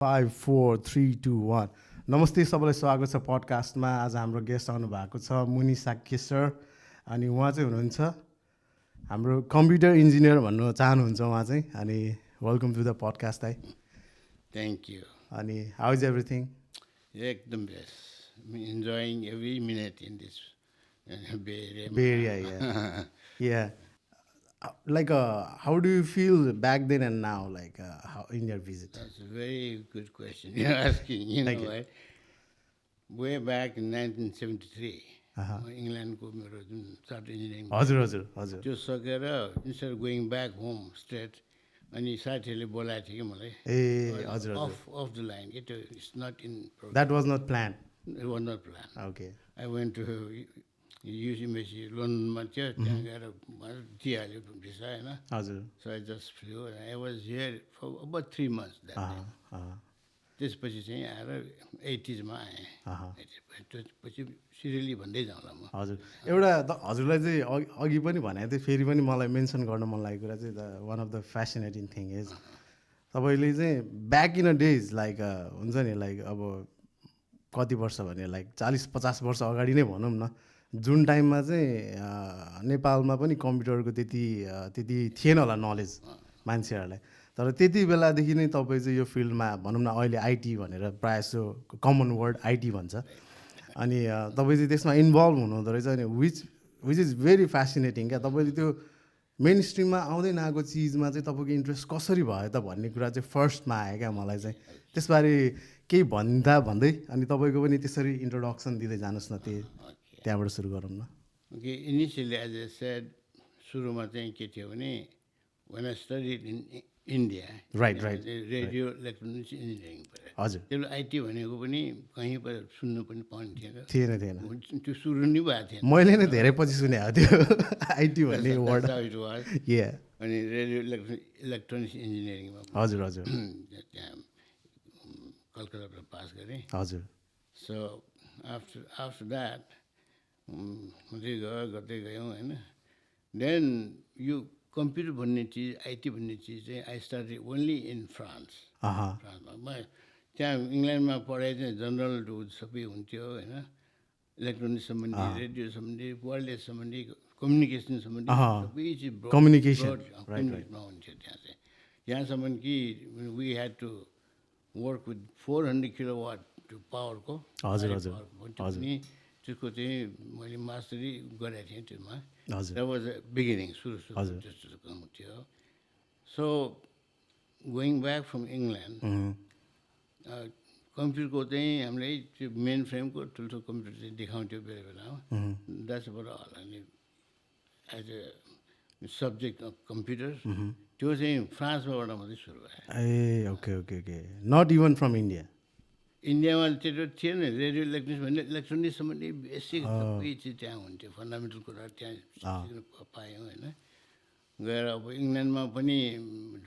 5 4 3 2 1 नमस्ते सबैलाई स्वागत छ पडकास्टमा। आज हाम्रो गेस्ट आउनु भएको छ मुनि साक्य सर। अनि उहाँ चाहिँ हुनुहुन्छ हाम्रो कम्प्युटर इन्जिनियर भन्नु चाहनुहुन्छ उहाँ चाहिँ। अनि वेलकम टु द पडकास्ट है। Thank you. अनि how is everything? Ekdam best. I'm enjoying every minute in this Bay Area. Bay Area, yeah. Yeah. Like, how do you feel back then and now, like, how in your visit? That's a very good question you're asking. You Thank know you. what? Way back in 1973, England को मेरो जुन chart engineering हजुर त्यो सकेर instead of going back home straight अनि साथीहरूले बोलाएको थियो कि मलाई ए हजुर off the line. It's not in program. That was not planned. It was not planned. Okay. I went to UC लन्डनमा थियो त्यहाँ गएर दिइहाल्यो भिसा होइन. हजुर So I just flew and I was here for about 3 months that day. त्यसपछि चाहिँ आएर 80s मा आएँ. त्यसपछि सिरियली भन्दै जाउँला म. हजुर एउटा हजुरलाई चाहिँ अघि पनि भनेको थिएँ, फेरि पनि मलाई मेन्सन गर्न मन लागेको कुरा चाहिँ one of the fascinating thing is तपाईँले चाहिँ back in a days like हुन्छ नि, लाइक अब कति वर्ष भने लाइक 40-50 वर्ष अगाडि नै भनौँ न, जुन टाइममा चाहिँ नेपालमा पनि कम्प्युटरको त्यति थिएन होला नलेज मान्छेहरूलाई, तर त्यति बेलादेखि नै तपाईँ चाहिँ यो फिल्डमा भनौँ न, अहिले आइटी भनेर प्रायः जसो कमन वर्ड आइटी भन्छ, अनि तपाईँ चाहिँ त्यसमा इन्भल्भ हुनुहुँदो रहेछ। अनि विच इज भेरी फेसिनेटिङ क्या। तपाईँले त्यो मेन स्ट्रिममा आउँदै नआएको चिजमा चाहिँ तपाईँको इन्ट्रेस्ट कसरी भयो त भन्ने कुरा चाहिँ फर्स्टमा आयो क्या मलाई चाहिँ। त्यसबारे केही भन्दै अनि तपाईँको पनि त्यसरी इन्ट्रोडक्सन दिँदै जानुहोस् न, त्यहाँबाट सुरु गरौँ न। Okay, initially as a said सुरुमा चाहिँ के थियो भने when I studied in India, right radio electronics engineering पऱ्यो. हजुर त्यो आइटी भनेको पनि कहीँ पर सुन्नु पनि पाउने थिएन त्यो सुरु नै भएको थिएन. मैले नै धेरै पछि सुनेको थियो आइटी भन्ने वर्ड. अनि रेडियो इलेक्ट्रोनिक्स इन्जिनियरिङमा हजुर त्यहाँ कलकत्ताबाट पास गरेँ. हजुर. सो आफ्टर द्याट गर्दै गयौँ होइन. देन यो कम्प्युटर भन्ने चिज, आइटी भन्ने चिज चाहिँ I started only in France. फ्रान्समा त्यहाँ इङ्ल्यान्डमा पढाइ चाहिँ जनरल सबै हुन्थ्यो होइन. इलेक्ट्रोनिक्स सम्बन्धी, रेडियो सम्बन्धी, वायरलेस सम्बन्धी, कम्युनिकेसन सम्बन्धी सबै चिज कम्युनिकेसनमा हुन्थ्यो त्यहाँ चाहिँ. यहाँसम्म कि we had to work with 400 kilowatt पावरको. हजुर अनि त्यसको चाहिँ मैले मास्टरी गरेको थिएँ त्यसमा. द्याट वाज अ बिगिनिङ, सुरु त्यस्तो थियो. So going back from England, कम्प्युटरको चाहिँ हामीलाई त्यो मेन फ्रेमको ठुल्ठुलो कम्प्युटर चाहिँ देखाउँथ्यो बेला बेलामा. That's about all. अनि as a subject of computer त्यो चाहिँ फ्रान्सबाट मात्रै सुरु भयो. Ah okay not even from India. इन्डियामा त्यो थिएन. रेडियो इलेक्ट्रोनिक्स भन्ने इलेक्ट्रोनिक्स सम्बन्धी बेसिक सबै चिज त्यहाँ हुन्थ्यो. फन्डामेन्टल कुराहरू त्यहाँ सिक्नु पायौँ होइन. गएर अब इङ्ल्यान्डमा पनि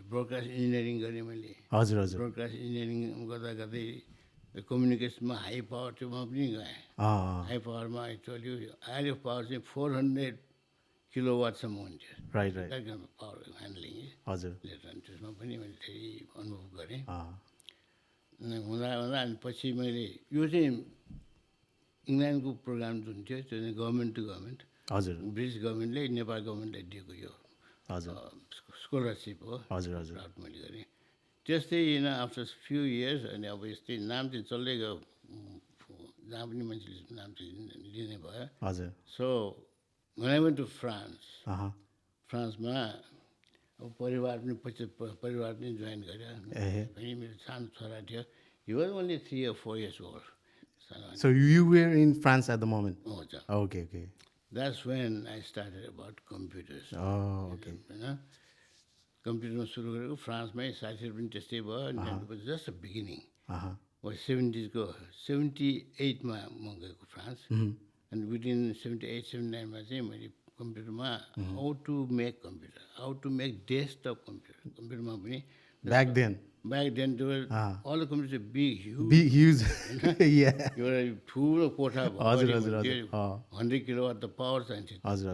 ब्रोडकास्ट इन्जिनियरिङ गरेँ मैले. हजुर ब्रोडकास्ट इन्जिनियरिङ गर्दै कम्युनिकेसनमा हाई पावर त्योमा पनि गएँ. हाई पावरमा एक्चुअली हाई पावर चाहिँ 400 किलोवाटसम्म हुन्थ्यो. Right power handling. हजुर. त्यसमा पनि मैले धेरै अनुभव गरेँ. हुँदा अनि पछि मैले यो चाहिँ इङ्ल्यान्डको प्रोग्राम जुन थियो त्यो चाहिँ गभर्मेन्ट टु गभर्मेन्ट. हजुर. ब्रिटिस गभर्मेन्टले नेपाल गभर्मेन्टलाई दिएको यो स्कलरसिप हो. हजुर मैले गरेँ. त्यस्तै होइन आफ्टर फ्यु इयर्स. अनि अब यस्तै नाम चाहिँ चल्दै गयो, जहाँ पनि मान्छेले नाम चाहिँ लिने भयो. हजुर. So when I went to France, फ्रान्समा अब परिवार पनि जोइन गऱ्यो. अनि मेरो सानो छोरा थियो. He was only 3 or 4 years old. So you were in France at the moment? Okay. That's when I started about computers. Okay. होइन, कम्प्युटरमा सुरु गरेको फ्रान्समै. साथीहरू पनि त्यस्तै भयो. It was just a beginning. 78 मा म गएको फ्रान्स. अनि विदिन 78-79 चाहिँ मैले कम्प्युटरमा how to make computer, how to make desktop कम्प्युटरमा पनि. Back then all the computers are big huge. Yeah. एउटा ठुलो कोठा हजुर 100 किलोवाट त पावर चाहिन्छ. हजुर.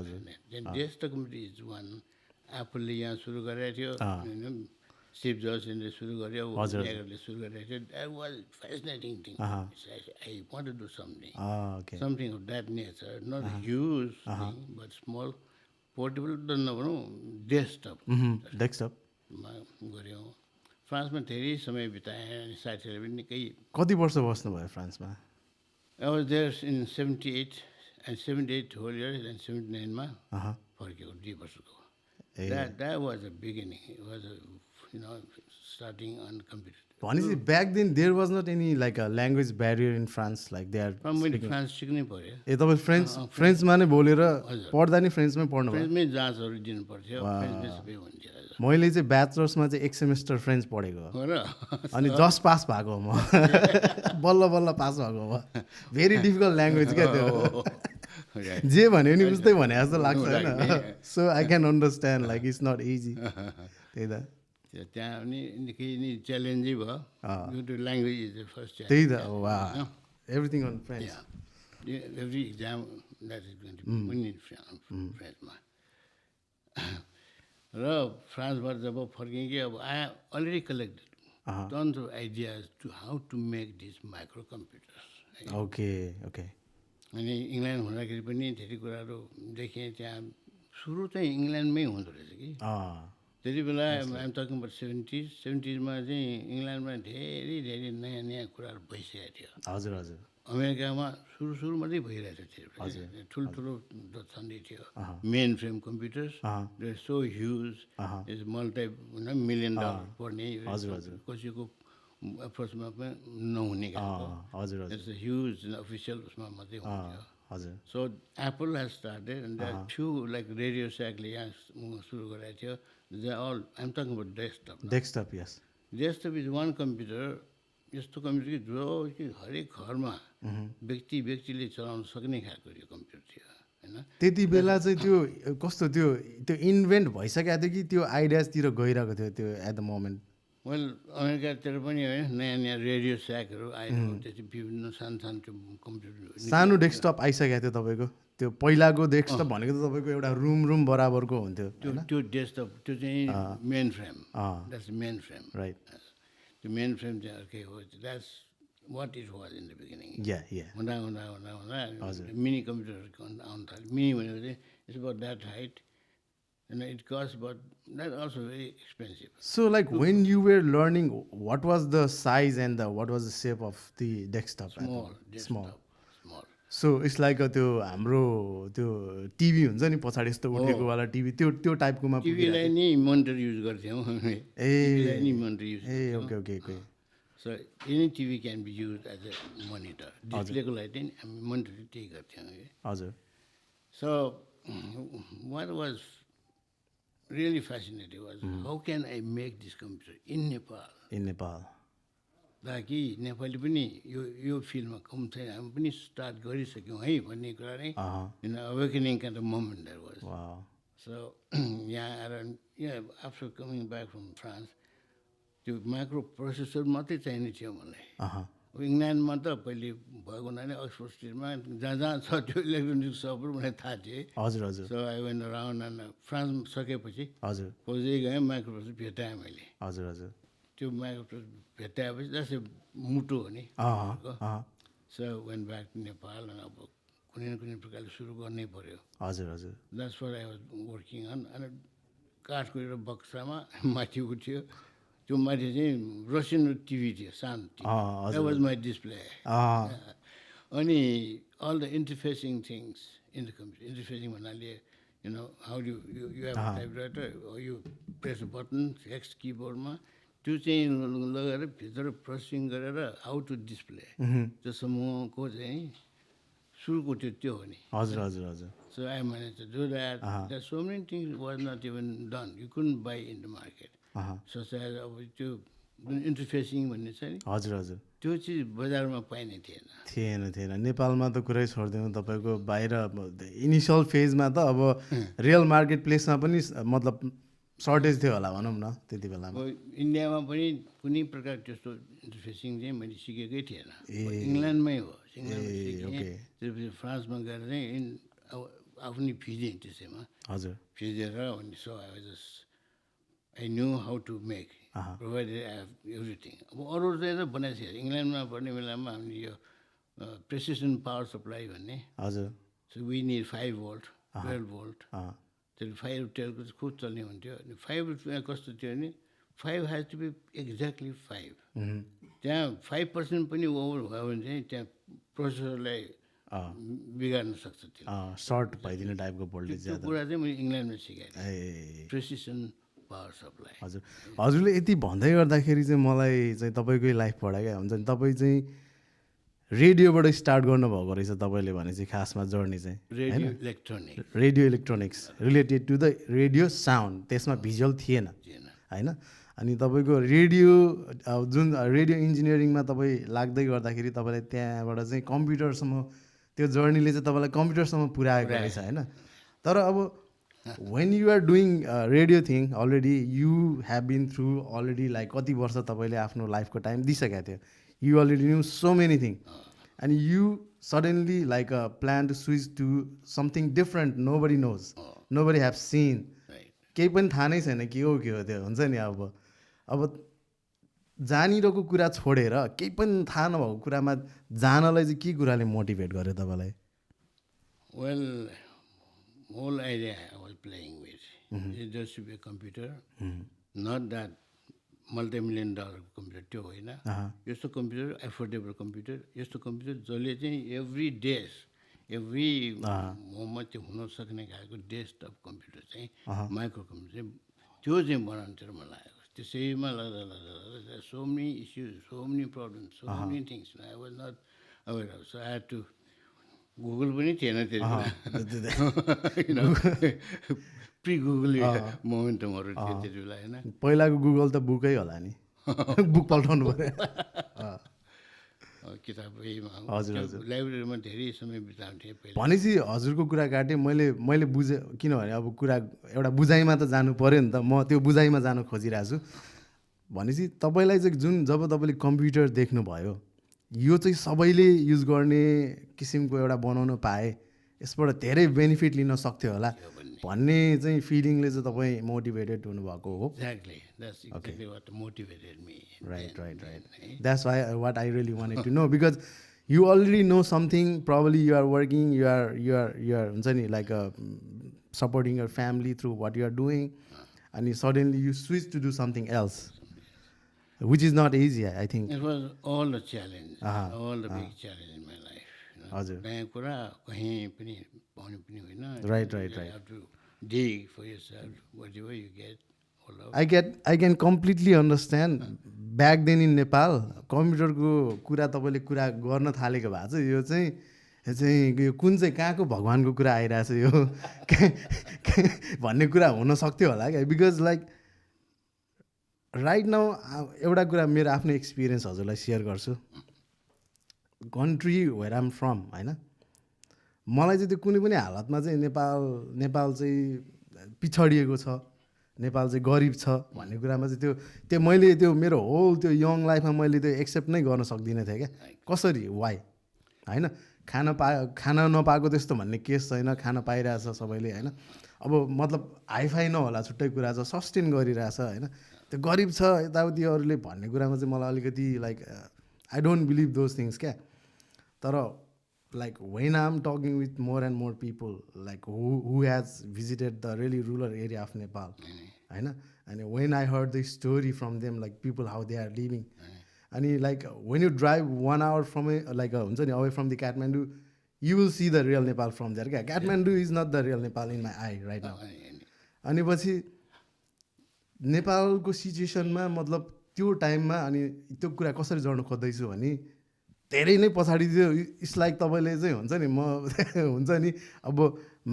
Desktop computer is one. एप्पलले यहाँ सुरु गरेको थियो होइन. स्टिभ जब्सले सुरु गर्यो नेगरले सुरु गरेको थियो that was fascinating thing I want to do something something of that nature not huge thing but small portable त नभनौँ डेस्कटपमा गऱ्यौँ फ्रान्समा धेरै समय बिताएँ अनि साथीहरूले पनि निकै कति वर्ष बस्नुभयो फ्रान्समा I was there in 78 and 78 whole years and 79 ma फर्क्यो 2 वर्षको that was a beginning it was a, starting on computer भनेपछि back then there was not any like a language barrier in France like they are मैले France सिक्नै पर्यो ए तपाईँ फ्रेन्चमा नै बोलेर पढ्दा नि फ्रेन्चमै पढ्नु भयो फ्रेन्चमै जाँचहरू दिनु पर्थ्यो फ्रेन्चमै सबै हुन्थ्यो मैले चाहिँ ब्याचलर्समा चाहिँ 1 सेमेस्टर फ्रेन्च पढेको हो अनि जस्ट पास भएको हो म बल्ल बल्ल पास भएको हो भेरी डिफिकल्ट ल्याङ्ग्वेज क्या त्यो जे भन्यो नि उस्तै भने जस्तो लाग्छ होइन so I can understand like it's not easy त्यही त त्यहाँ पनि निकै नै च्यालेन्जै भयो ल्याङ्ग्वेज इज द फर्स्ट त्यही त वा everything on French every exam that is going to win फ्रेन्चमा र फ्रान्सबाट जब फर्केँ कि अब I already collected tons of ideas to how to make this micro computers okay okay अनि इङ्ल्यान्ड हुँदाखेरि पनि धेरै कुराहरू देखेँ त्यहाँ सुरु चाहिँ इङ्ल्यान्डमै हुँदो रहेछ कि त्यति बेला आइएम टकिङ अबाउट 70s चाहिँ इङ्ल्यान्डमा धेरै धेरै नयाँ नयाँ कुराहरू भइसकेको थियो हजुर हजुर अमेरिकामा सुरुमा चाहिँ भइरहेको थियो ठुल्ठुलो छँदै थियो main frame computers so huge is multi $1 million पर्ने कसैको अप्रोचमा पनि नहुने खालको ह्युज अफिसियल उसमा मात्रै हुन्थ्यो so Apple has started and that few like radio स्याकले यहाँ सुरु गरेको थियो they all I'm talking about desktop yes desktop is one computer यस्तो कम्प्युटर कि जो कि हरेक घरमा व्यक्तिले चलाउन सक्ने खालको यो कम्प्युटर थियो होइन त्यति बेला चाहिँ त्यो कस्तो त्यो इन्भेन्ट भइसकेको थियो कि त्यो आइडियाजतिर गइरहेको थियो त्यो एट द मोमेन्ट वेल अमेरिकातिर पनि होइन नयाँ नयाँ रेडियो स्याकहरू आयो त्यसपछि विभिन्न सानो सानो त्यो कम्प्युटर सानो डेस्कटप आइसकेको थियो तपाईँको त्यो पहिलाको डेस्कटप भनेको त तपाईँको एउटा रुम बराबरको हुन्थ्यो त्यो डेस्कटप त्यो चाहिँ mainframe that's mainframe right त्यो मेन फ्रेम चाहिँ अर्कै हो that's what it was in the beginning हुँदा मिनी कम्प्युटरको आउनु थाल्यो मिनी भनेको चाहिँ it's about that height and it costs, but that's also very expensive. So like when you were learning, what was the size and what was the shape of the desktop? Small. So it's like त्यो हाम्रो त्यो TV हुन्छ नि पछाडि यस्तो उठेको वाला TV त्यो टाइपको मा टिभीलाई नि मोनिटर युज गर्थ्यौँ टिभीलाई नि monitor use okay okay okay so any TV can be use as a monitor डिस्प्लेको लागि चाहिँ हामी मोनिटर त्यही गर्थ्यौँ हजुर so what was really fascinating was how can I make this computer in Nepal? ताकि नेपाली पनि यो फिल्डमा कम छैन हामी पनि स्टार्ट गरिसक्यौँ है भन्ने कुरा नै awakening kind of moment there was so यहाँ आएर after coming back from France त्यो माइक्रो प्रोसेसर मात्रै चाहिने थियो मलाई इङ्ल्यान्डमा त पहिले भएको हुनाले अक्सफोर्ड स्ट्रिटमा जहाँ छ त्यो इलेक्ट्रोनिक सपहरू मलाई थाहा थियो हजुर हजुर so I went around and France सकेपछि हजुर खोज्दै गएँ माइक्रो प्रोसेसर भेटाएँ मैले हजुर हजुर त्यो माइक्रो प्रोसेसर भेटाएपछि जस्तै मुटु हो नि so went back to Nepal अब कुनै न कुनै प्रकारले सुरु गर्नै पऱ्यो हजुर हजुर that's what I was working on अनि काठको एउटा बक्सामा माथि उठ्यो त्यो माथि चाहिँ रसियन टिभी थियो सानो TV that was my display अनि all the interfacing things in the computer interfacing भन्नाले how do you have typewriter you press button hex किबोर्डमा त्यो चाहिँ लगाएर भित्र प्रोसेसिङ गरेर हाउ टु डिस्प्ले त्यो समूहको चाहिँ सुरुको त्यो हो नि हजुर हजुर हजुर so I manage to do that that so many things was not even done you couldn't buy in the market सोचाएर अब त्यो इन्टरफेसिङ भन्ने छ नि हजुर हजुर त्यो चिज बजारमा पाइने थिएन नेपालमा त कुरै छोडिदिउँ तपाईँको बाहिर इनिसियल फेजमा त अब रियल मार्केट प्लेसमा पनि मतलब सर्टेज थियो होला भनौँ न त्यति बेलामा इन्डियामा पनि कुनै प्रकार त्यस्तो इन्टरफेसिङ चाहिँ मैले सिकेकै थिएन इङ्ल्यान्डमै हो त्यसपछि फ्रान्समा गएर चाहिँ आफ्नै फिजेँ त्यसैमा हजुर फिजेर अनि so I I knew how to make, provided I have everything. अब अरू चाहिँ बनाएको थिएँ इङ्ल्यान्डमा पढ्ने बेलामा हामीले यो प्रेसिसन पावर सप्लाई भन्ने हजुर so we need 5 volt 12 volt त्यो 5 12 को खुब चल्ने हुन्थ्यो अनि 5 कस्तो थियो भने 5 हेज टु बी एक्ज्याक्टली 5 त्यहाँ 5% पनि ओभर भयो भने चाहिँ त्यहाँ प्रोसेसरलाई बिगार्न सक्छ त्यो सर्ट भइदिने टाइपको भोल्टेज त्यो कुरा चाहिँ मैले इङ्ल्यान्डमा सिकाएँ प्रेसिसन पावर सप्लाई हजुर हजुरले यति भन्दै गर्दाखेरि चाहिँ मलाई चाहिँ तपाईँकै लाइफबाट क्या हुन्छ नि तपाईँ चाहिँ रेडियोबाट स्टार्ट गर्नुभएको रहेछ तपाईँले भने चाहिँ खासमा जर्नी चाहिँ radio electronics related to the radio sound त्यसमा भिजुअल थिएन होइन अनि तपाईँको रेडियो जुन रेडियो इन्जिनियरिङमा तपाईँ लाग्दै गर्दाखेरि तपाईँलाई त्यहाँबाट चाहिँ कम्प्युटरसम्म त्यो जर्नीले चाहिँ तपाईँलाई कम्प्युटरसम्म पुऱ्याएको रहेछ होइन तर अब when you are doing radio thing already you have been through already like कति वर्ष तपाईँले आफ्नो लाइफको टाइम दिइसकेको थियो you already knew so many things and you suddenly like plan to switch to something different nobody knows nobody have seen केही पनि थाहा नै छैन के हो त्यो हुन्छ नि अब जानिरहेको कुरा छोडेर केही पनि थाहा नभएको कुरामा जानलाई चाहिँ के कुराले मोटिभेट गर्यो तपाईँलाई well whole idea I was playing with is just to be a computer, not that multi-million-dollar computer त्यो होइन यस्तो कम्प्युटर एफोर्डेबल कम्प्युटर यस्तो कम्प्युटर जसले चाहिँ एभ्री डेज एभ्री मोमेन्ट त्यो हुन सक्ने खालको डेस्कटप कम्प्युटर चाहिँ माइक्रो कम्प्युटर चाहिँ त्यो चाहिँ बनाउनु चाहिँ मलाई लागेको त्यसैमा लाग्दा लाग्दा so many issues so many problems so many things I was not aware of so I had to Google पनि थिएन त्यति प्रि गुगल मोमेन्टमहरू थियो त्यति बेला होइन पहिलाको गुगल त बुकै होला नि बुक पल्टाउनु पऱ्यो किताब हजुर लाइब्रेरीमा धेरै समय बिताउँथेँ भनेपछि हजुरको कुरा काटेँ मैले बुझेँ किनभने अब कुरा एउटा बुझाइमा त जानु पऱ्यो नि त म त्यो बुझाइमा जानु खोजिरहेको छु भनेपछि तपाईँलाई चाहिँ जब तपाईँले कम्प्युटर देख्नुभयो यो चाहिँ सबैले युज गर्ने किसिमको एउटा बनाउन पाए यसबाट धेरै बेनिफिट लिन सक्थ्यो होला भन्ने चाहिँ फिलिङले चाहिँ तपाईँ मोटिभेटेड हुनुभएको हो right that's what I really wanted to know because you already know something probably you are working you're हुन्छ नि like supporting your family through what you are doing अनि suddenly you switch to do something else which is not easy I think it was all the challenge all the big challenge in my life हजुर नयाँ कुरा कहीँ पनि पाउने पनि होइन right you have to dig for yourself whatever you get I can completely understand back then in Nepal कम्प्युटरको कुरा तपाईँले कुरा गर्न थालेको भए चाहिँ यो चाहिँ कुन चाहिँ कहाँको भगवान्को कुरा आइरहेछ यो भन्ने कुरा हुन सक्थ्यो होला क्या बिकज लाइक राइट नाउ एउटा कुरा मेरो आफ्नो एक्सपिरियन्स हजुरलाई सेयर गर्छु कन्ट्री वेयर आम फ्रम होइन मलाई चाहिँ त्यो कुनै पनि हालतमा चाहिँ नेपाल चाहिँ पिछडिएको छ नेपाल चाहिँ गरिब छ भन्ने कुरामा चाहिँ त्यो मैले त्यो मेरो होल त्यो यङ लाइफमा मैले त्यो एक्सेप्ट नै गर्न सक्दिनँ थिएँ क्या कसरी वाइ होइन खाना नपाएको त्यस्तो भन्ने केस छैन खाना पाइरहेछ सबैले होइन अब मतलब हाइफाई नहोला छुट्टै कुरा छ सस्टेन गरिरहेछ होइन त्यो गरिब छ यताउति अरूले भन्ने कुरामा चाहिँ मलाई अलिकति like I don't believe those things क्या तर like when I am talking with more and more people like who has visited the really rural area of Nepal होइन अनि when I heard the story from them like people how they are living अनि like when you drive 1 hour from like हुन्छ नि away from the Kathmandu you will see the real Nepal from there क्या Kathmandu is not the real Nepal in my eye right now अनि पछि नेपालको सिचुएसनमा मतलब त्यो टाइममा अनि त्यो कुरा कसरी जोड्न खोज्दैछु भने धेरै नै पछाडि थियो इट्स लाइक तपाईँले चाहिँ हुन्छ नि म हुन्छ नि अब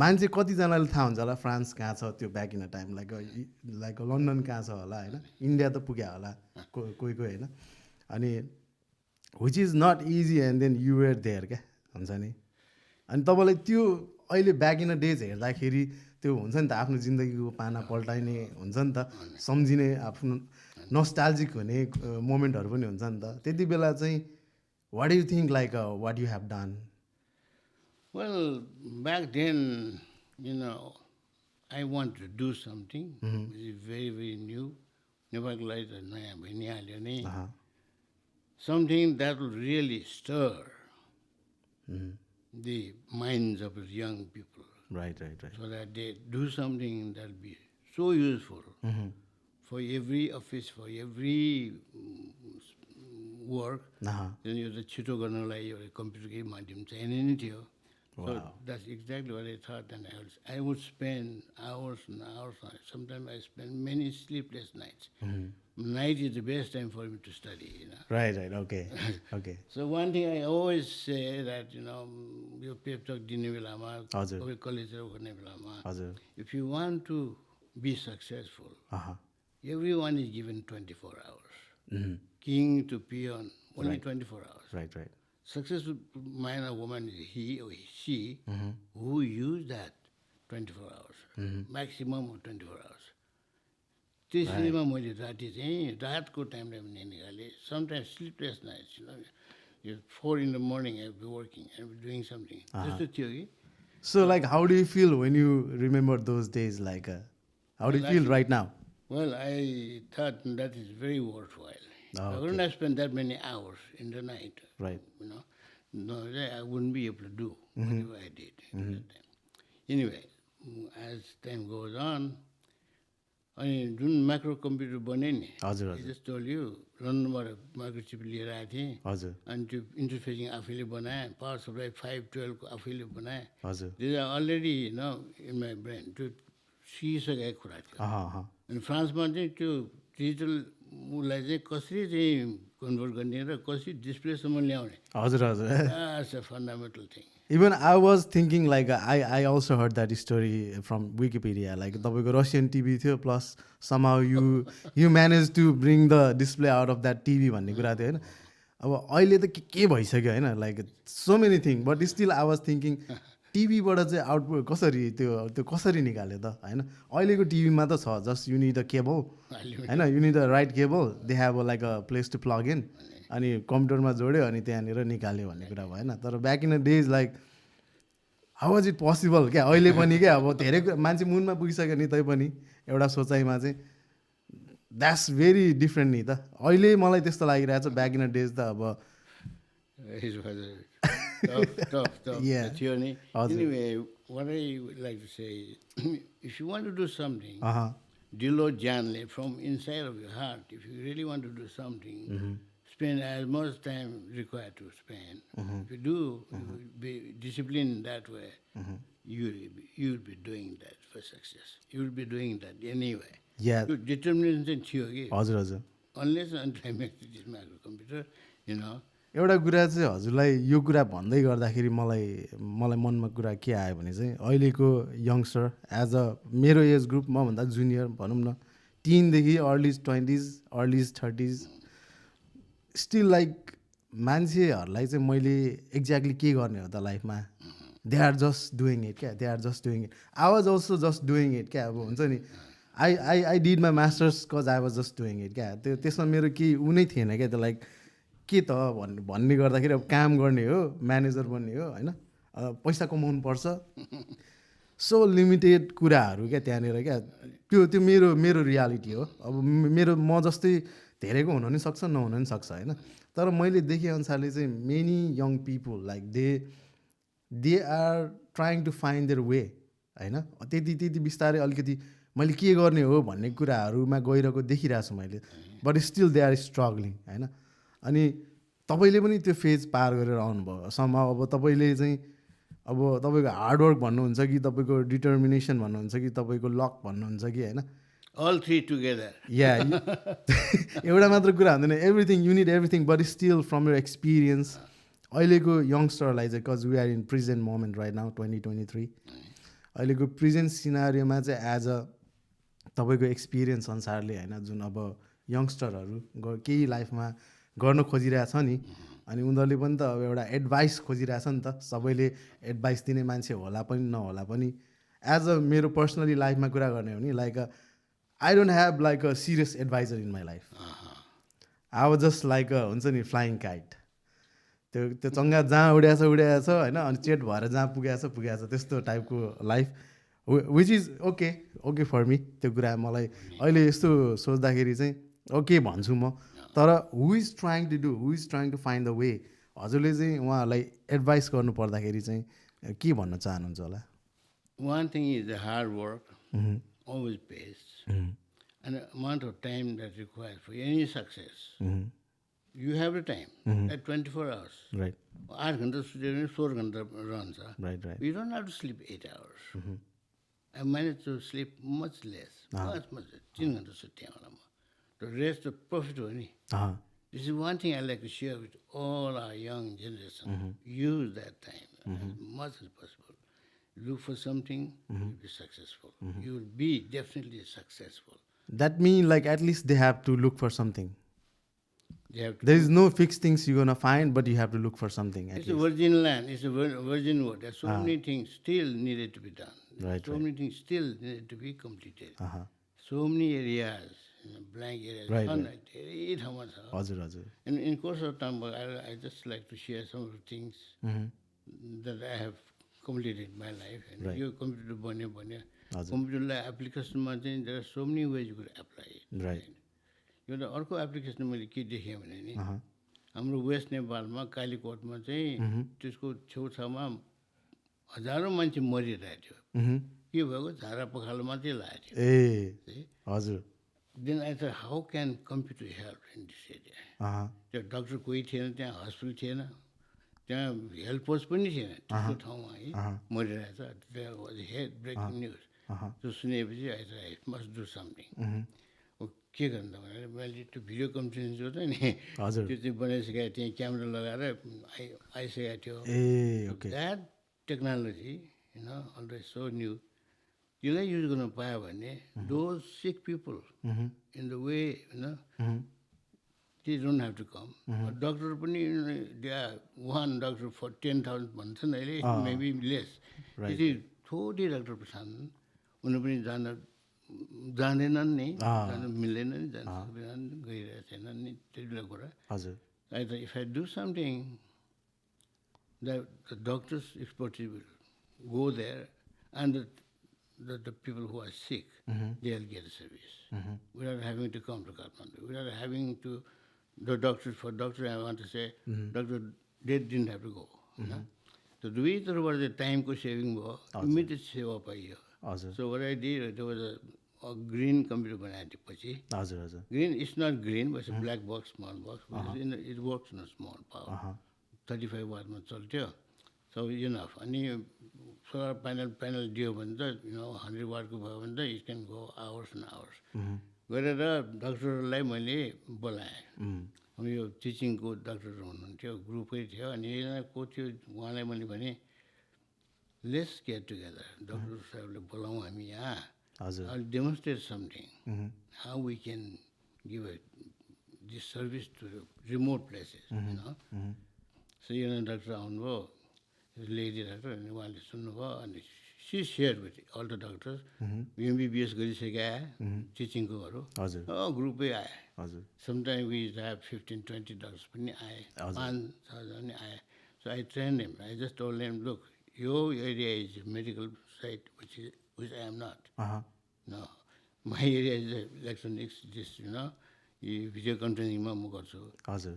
मान्छे कतिजनाले थाहा हुन्छ होला फ्रान्स कहाँ छ त्यो back in a time like London कहाँ छ होला होइन इन्डिया त पुग्यो होला कोही होइन अनि which is not easy and then you were there क्या हुन्छ नि अनि तपाईँलाई त्यो अहिले ब्याक इन अ डेज हेर्दाखेरि त्यो हुन्छ नि त आफ्नो जिन्दगीको पाना पल्टाइने हुन्छ नि त सम्झिने आफ्नो नस्टाल्जिक हुने मोमेन्टहरू पनि हुन्छ नि त त्यति बेला चाहिँ what you think like what you have done well back then you know I want to do something which is very, very new. Nepalको लागि त नयाँ भइ नै हाल्यो नि. Something that will really stir the minds of young people. Right. So that they do something that will be so useful for every office, for every work. Then you the छिटो गर्नलाई एउटा कम्प्युटरकै माध्यम चाहिने नै थियो. So that's exactly what I thought, and I would spend hours and hours. Sometimes I spend many sleepless nights. Night is the best time for me to study, you know. Right. Okay. So one thing I always say that, you know, your pep talk dinner belama, college belama. If you want to be successful, everyone is given 24 hours. King to peon, only 24 hours. Right. Successful man or woman is he or she who use that 24 hours, maximum of 24 hours. त्यसैमा मैले राति चाहिँ रातको टाइमले पनि निकालेँ. Sometimes sleepless nights, you know, 4 in the morning I'll be working, I'll be doing something. त्यस्तो थियो कि. So like, how do you feel when you remember those days? Like, how do you feel right now? Well, I thought that is very worthwhile. I wouldn't have spent that many hours in the night. Right. You know, no, I wouldn't be able to do whatever I did at that time. Anyway, as time goes on, अनि जुन micro computer बन्यो नि, I just told you, लन्डनबाट microchip लिएर आएको थिएँ. अनि त्यो इन्टरफेसिङ आफैले बनाएँ, पावर सप्लाई 512 को आफैले बनाएँ. These are already, you know, in my brain. त्यो सिकिसकेको कुरा थियो. अनि फ्रान्समा चाहिँ त्यो डिजिटल उसलाई चाहिँ कसरी चाहिँ कन्भर्ट गर्ने र कसरी डिस्प्लेसम्म ल्याउने. That's a fundamental thing. Even I was thinking, like, I also heard that story from Wikipedia. Like, तपाईँको Russian TV थियो, plus somehow you managed to bring the display out of that TV भन्ने कुरा थियो होइन. अब अहिले त के भइसक्यो होइन, like so many things, but still I was thinking टिभीबाट चाहिँ आउटपुट कसरी त्यो कसरी निकाल्यो त होइन. अहिलेको टिभीमा त छ, just you need the cable होइन, you need the right cable, they have like a place to plug in, अनि कम्प्युटरमा जोड्यो अनि त्यहाँनिर निकाल्यो भन्ने कुरा भयो होइन. तर back in the days like how was it possible क्या. अहिले पनि क्या अब धेरै मान्छे मुनमा पुगिसक्यो नि, तै पनि एउटा सोचाइमा चाहिँ द्याट्स भेरी डिफ्रेन्ट नि त. अहिले मलाई त्यस्तो लागिरहेको छ. ब्याक इन द डेज त अब tough. Yeah. Anyway, what I would like to say, if you want to do something, dilo janle from inside of your heart, if you really want to do something, spend as much time required to spend. If you do, you will be disciplined that way, you will be doing that for success. You will be doing that anyway. Yeah. Determination थियो कि. हजुर. Unless until I make this microcomputer, you know. एउटा कुरा चाहिँ हजुरलाई यो कुरा भन्दै गर्दाखेरि मलाई मनमा कुरा के आयो भने चाहिँ अहिलेको यङ्स्टर एज अ मेरो एज ग्रुप, मभन्दा जुनियर भनौँ न, टिनदेखि early 20s early 30s, still like मान्छेहरूलाई चाहिँ मैले एक्ज्याक्टली के गर्ने हो त लाइफमा, they are just doing it क्या. They are just doing it. I was also just doing it क्या. अब हुन्छ नि, I did my masters cause I was just doing it क्या. त्यसमा मेरो केही ऊ नै थिएन क्या. त्यो लाइक के त भन्ने गर्दाखेरि अब काम गर्ने हो, म्यानेजर बन्ने हो होइन, पैसा कमाउनु पर्छ, सो लिमिटेड कुराहरू क्या त्यहाँनिर क्या. त्यो मेरो रियालिटी हो. अब म जस्तै धेरैको हुन नि सक्छ, नहुन नि सक्छ होइन. तर मैले देखेअनुसारले चाहिँ many young people like they are trying to find their way होइन. त्यति बिस्तारै अलिकति मैले के गर्ने हो भन्ने कुराहरूमा गइरहेको देखिरहेको छु मैले. But still they are struggling होइन. अनि तपाईँले पनि त्यो फेज पार गरेर आउनुभयो सम्म. अब तपाईँले चाहिँ अब तपाईँको हार्डवर्क भन्नुहुन्छ कि तपाईँको डिटर्मिनेसन भन्नुहुन्छ कि तपाईँको लक भन्नुहुन्छ कि होइन, All three together. या एउटा मात्र कुरा हुँदैन. Everything, you need everything, but still from your experience अहिलेको यङ्स्टरलाई चाहिँ, cause we are in present moment right now 2023, अहिलेको प्रेजेन्ट सिनारियोमा चाहिँ एज अ तपाईँको एक्सपिरियन्स अनुसारले होइन, जुन अब यङ्स्टरहरू केही लाइफमा गर्न खोजिरहेछ नि, अनि उनीहरूले पनि त अब एउटा एडभाइस खोजिरहेछ नि त. सबैले एडभाइस दिने मान्छे होला पनि नहोला पनि. एज अ मेरो पर्सनली लाइफमा कुरा गर्ने हो नि, like I don't have like a serious adviser in my life. I was just like हुन्छ नि फ्लाइङ काइट. त्यो चङ्गा जहाँ उड्याएछ होइन, अनि चेट भएर जहाँ पुगेछ त्यस्तो टाइपको life. Which is okay for me त्यो कुरा मलाई अहिले यस्तो सोच्दाखेरि चाहिँ ओके भन्छु म तर who is trying to find the way हजुरले चाहिँ उहाँहरूलाई एडभाइस गर्नु पर्दाखेरि चाहिँ के भन्न चाहनुहुन्छ होला One thing is the hard work always pays, and the amount of time that required for any success. You have the time at 24 hours. Right 8 घण्टा सुत्यो भने 16 घण्टा रहन्छ. Right You don't have to sleep 8 hours. I managed to sleep much less. Much. 3 घण्टा सुत्थेँ होला म. The rest of profit हो नि. This is one thing I like to share with all our young generation. Use that time as much as possible. Look for something, you'll be successful. You will be definitely successful. That mean like at least they have to look for something They have to. There is no fix things you gonna find but you have to look for something It's a virgin land. It's a virgin world. There's so many things still needed to be done. Right, So many things still needed to be completed. So many areas, blank areas. Right. धेरै ठाउँमा छ. हजुर हजुर In course of time, I just like to share some of the things that I have completed in my life. And Right. यो computer बन्यो कम्प्युटरलाई एप्लिकेसनमा चाहिँ there are so many ways you could apply it. Right एउटा अर्को application मैले के देखेँ भने नि हाम्रो वेस्ट नेपालमा कालीकोटमा चाहिँ त्यसको छेउछाउमा हजारौँ मान्छे मरिरहेको थियो के भएको झारा पखालो मात्रै लागेको ए हजुर थियो then I thought how can computer help in this area त्यो डक्टर कोही थिएन त्यहाँ हस्पिटल थिएन त्यहाँ हेल्थ पोस्ट पनि थिएन त्यस्तो ठाउँमा है मरिरहेको छ हेड ब्रेकिङ न्युज त्यो सुनेपछि आई मस्ट डु समथिङ के गर्नु त भनेर मैले त्यो भिडियो कन्फरेन्स जो नि हजुर त्यो चाहिँ बनाइसकेको थिएँ क्यामेरा लगाएर आइसकेको थियो ah okay that technology always so new यसलाई युज गर्नु पायो भने those sick people in the way they don't have to come doctor पनि वान डक्टर फर 10,000 भन्छन् अहिले मेबी लेस त्यति थोरै डक्टर छन् उनीहरू पनि जाँदैनन् नि जानु मिल्दैन नि जानु सक्दैनन् गइरहेको छैनन् नि त्यति कुरा हजुर I thought if I do something, the doctor's expertise will go there, and the people who are sick, they'll get a service without having to come to Kathmandu, without having to the doctor. For doctor, I want to say, doctor, they didn't have to go. So the way there was a time saving, immediate seva paiyo. So what I did, there was a green computer बनाएको पछि green is not green but it's a black box small box but it works in a small power 35 watt मा चल्थ्यो so enough अनि solar panel दियो भने त 100 watt को भयो भने त it can go hours and hours गरेर डाक्टरलाई मैले बोलाएँ अनि यो टिचिङ को डाक्टर हुनुहुन्थ्यो ग्रुपै थियो अनि एकजना को थियो उहाँलाई मैले भने let's get together डाक्टर साहबले बोलाउँ हामी यहाँ I'll demonstrate something, how we can give this service to remote places, So, Dr. Aunvo, lady doctor, and one and she shared with all the doctors, MBBS Garisega, teaching go, group A. Sometimes we used to have 15, 20 doctors, so I trained him. I just told him, look, your area is a medical site, which I am not. No. My area is electronics, just, video conferencing.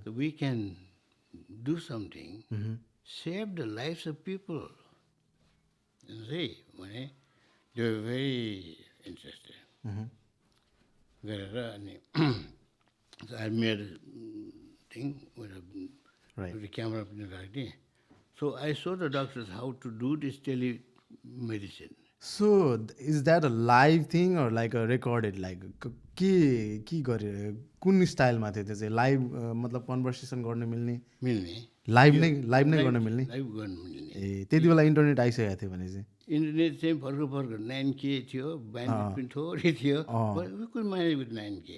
So we can do something, save the lives of people. You see, they were very interested. So I made a thing with a camera. So I showed the doctors how to do this telemedicine. So is that a live thing or like a recorded like के गरे कुन स्टाइलमा थियो त्यो चाहिँ live मतलब conversation गर्न मिल्ने live नै गर्न मिल्ने ए त्यति बेला इन्टरनेट आइसकेको थियो भने चाहिँ इन्टरनेट चाहिँ भर्खर 9K थियो ब्यान्डविड्थ पनि थोरै थियो we could manage with 9K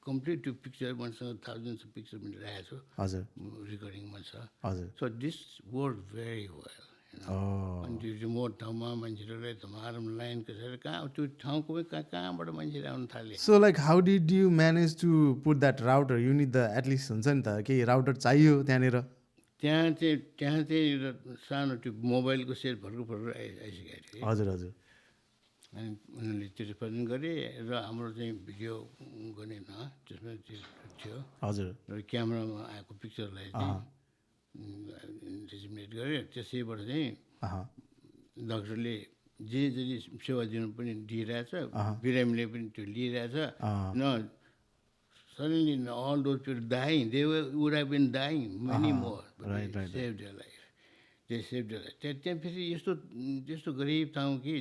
complete to picture मसँग thousands of pictures पनि राखेको छु हजुर रेकर्डिङमा छ हजुर so this worked very well अनि त्यो रिमोट ठाउँमा मान्छेहरूले धमारम लाइन कसरी कहाँ त्यो ठाउँको कहाँबाट मान्छेले आउन थाले so like how did you manage to put that router you need the at least हुन्छ नि त केही राउटर चाहियो त्यहाँनिर त्यहाँ चाहिँ सानो त्यो मोबाइलको सेट भर्खर आइसकेको थियो हजुर हजुर अनि उनीहरूले त्यो रिप्रेजेन्ट गरे र हाम्रो चाहिँ भिडियो गर्ने त्यसमा थियो हजुर र क्यामेरामा आएको पिक्चरलाई चाहिँ डेजिग्नेट गरे त्यसैबाट चाहिँ डक्टरले जे जति सेवा दिनु पनि दिइरहेछ बिरामीले पनि त्यो लिइरहेछ न suddenly all those people dying would have been dying many more but they saved their life. They saved their life. त्यहाँ फेरि यस्तो गरिब ठाउँ कि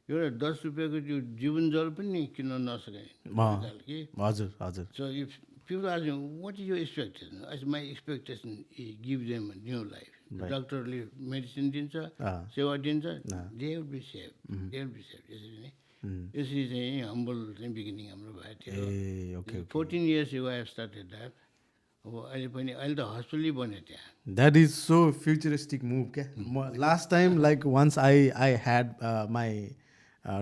एउटा 10 रुपियाँको त्यो जीवन जल पनि किन्न नसके कि हजुर हजुर. So if people ask me, what is your expectation? My expectation is give them a new life. The doctorले medicine दिन्छ सेवा दिन्छ they will be saved. They will be saved. यसरी चाहिँ हम्बल चाहिँ बिगिनिङ हाम्रो भएको थियो. 14 years ago I have started that. अब अहिले त हस्पिटलै बन्यो त्यहाँ. That is so futuristic move क्या. Last time like once I had my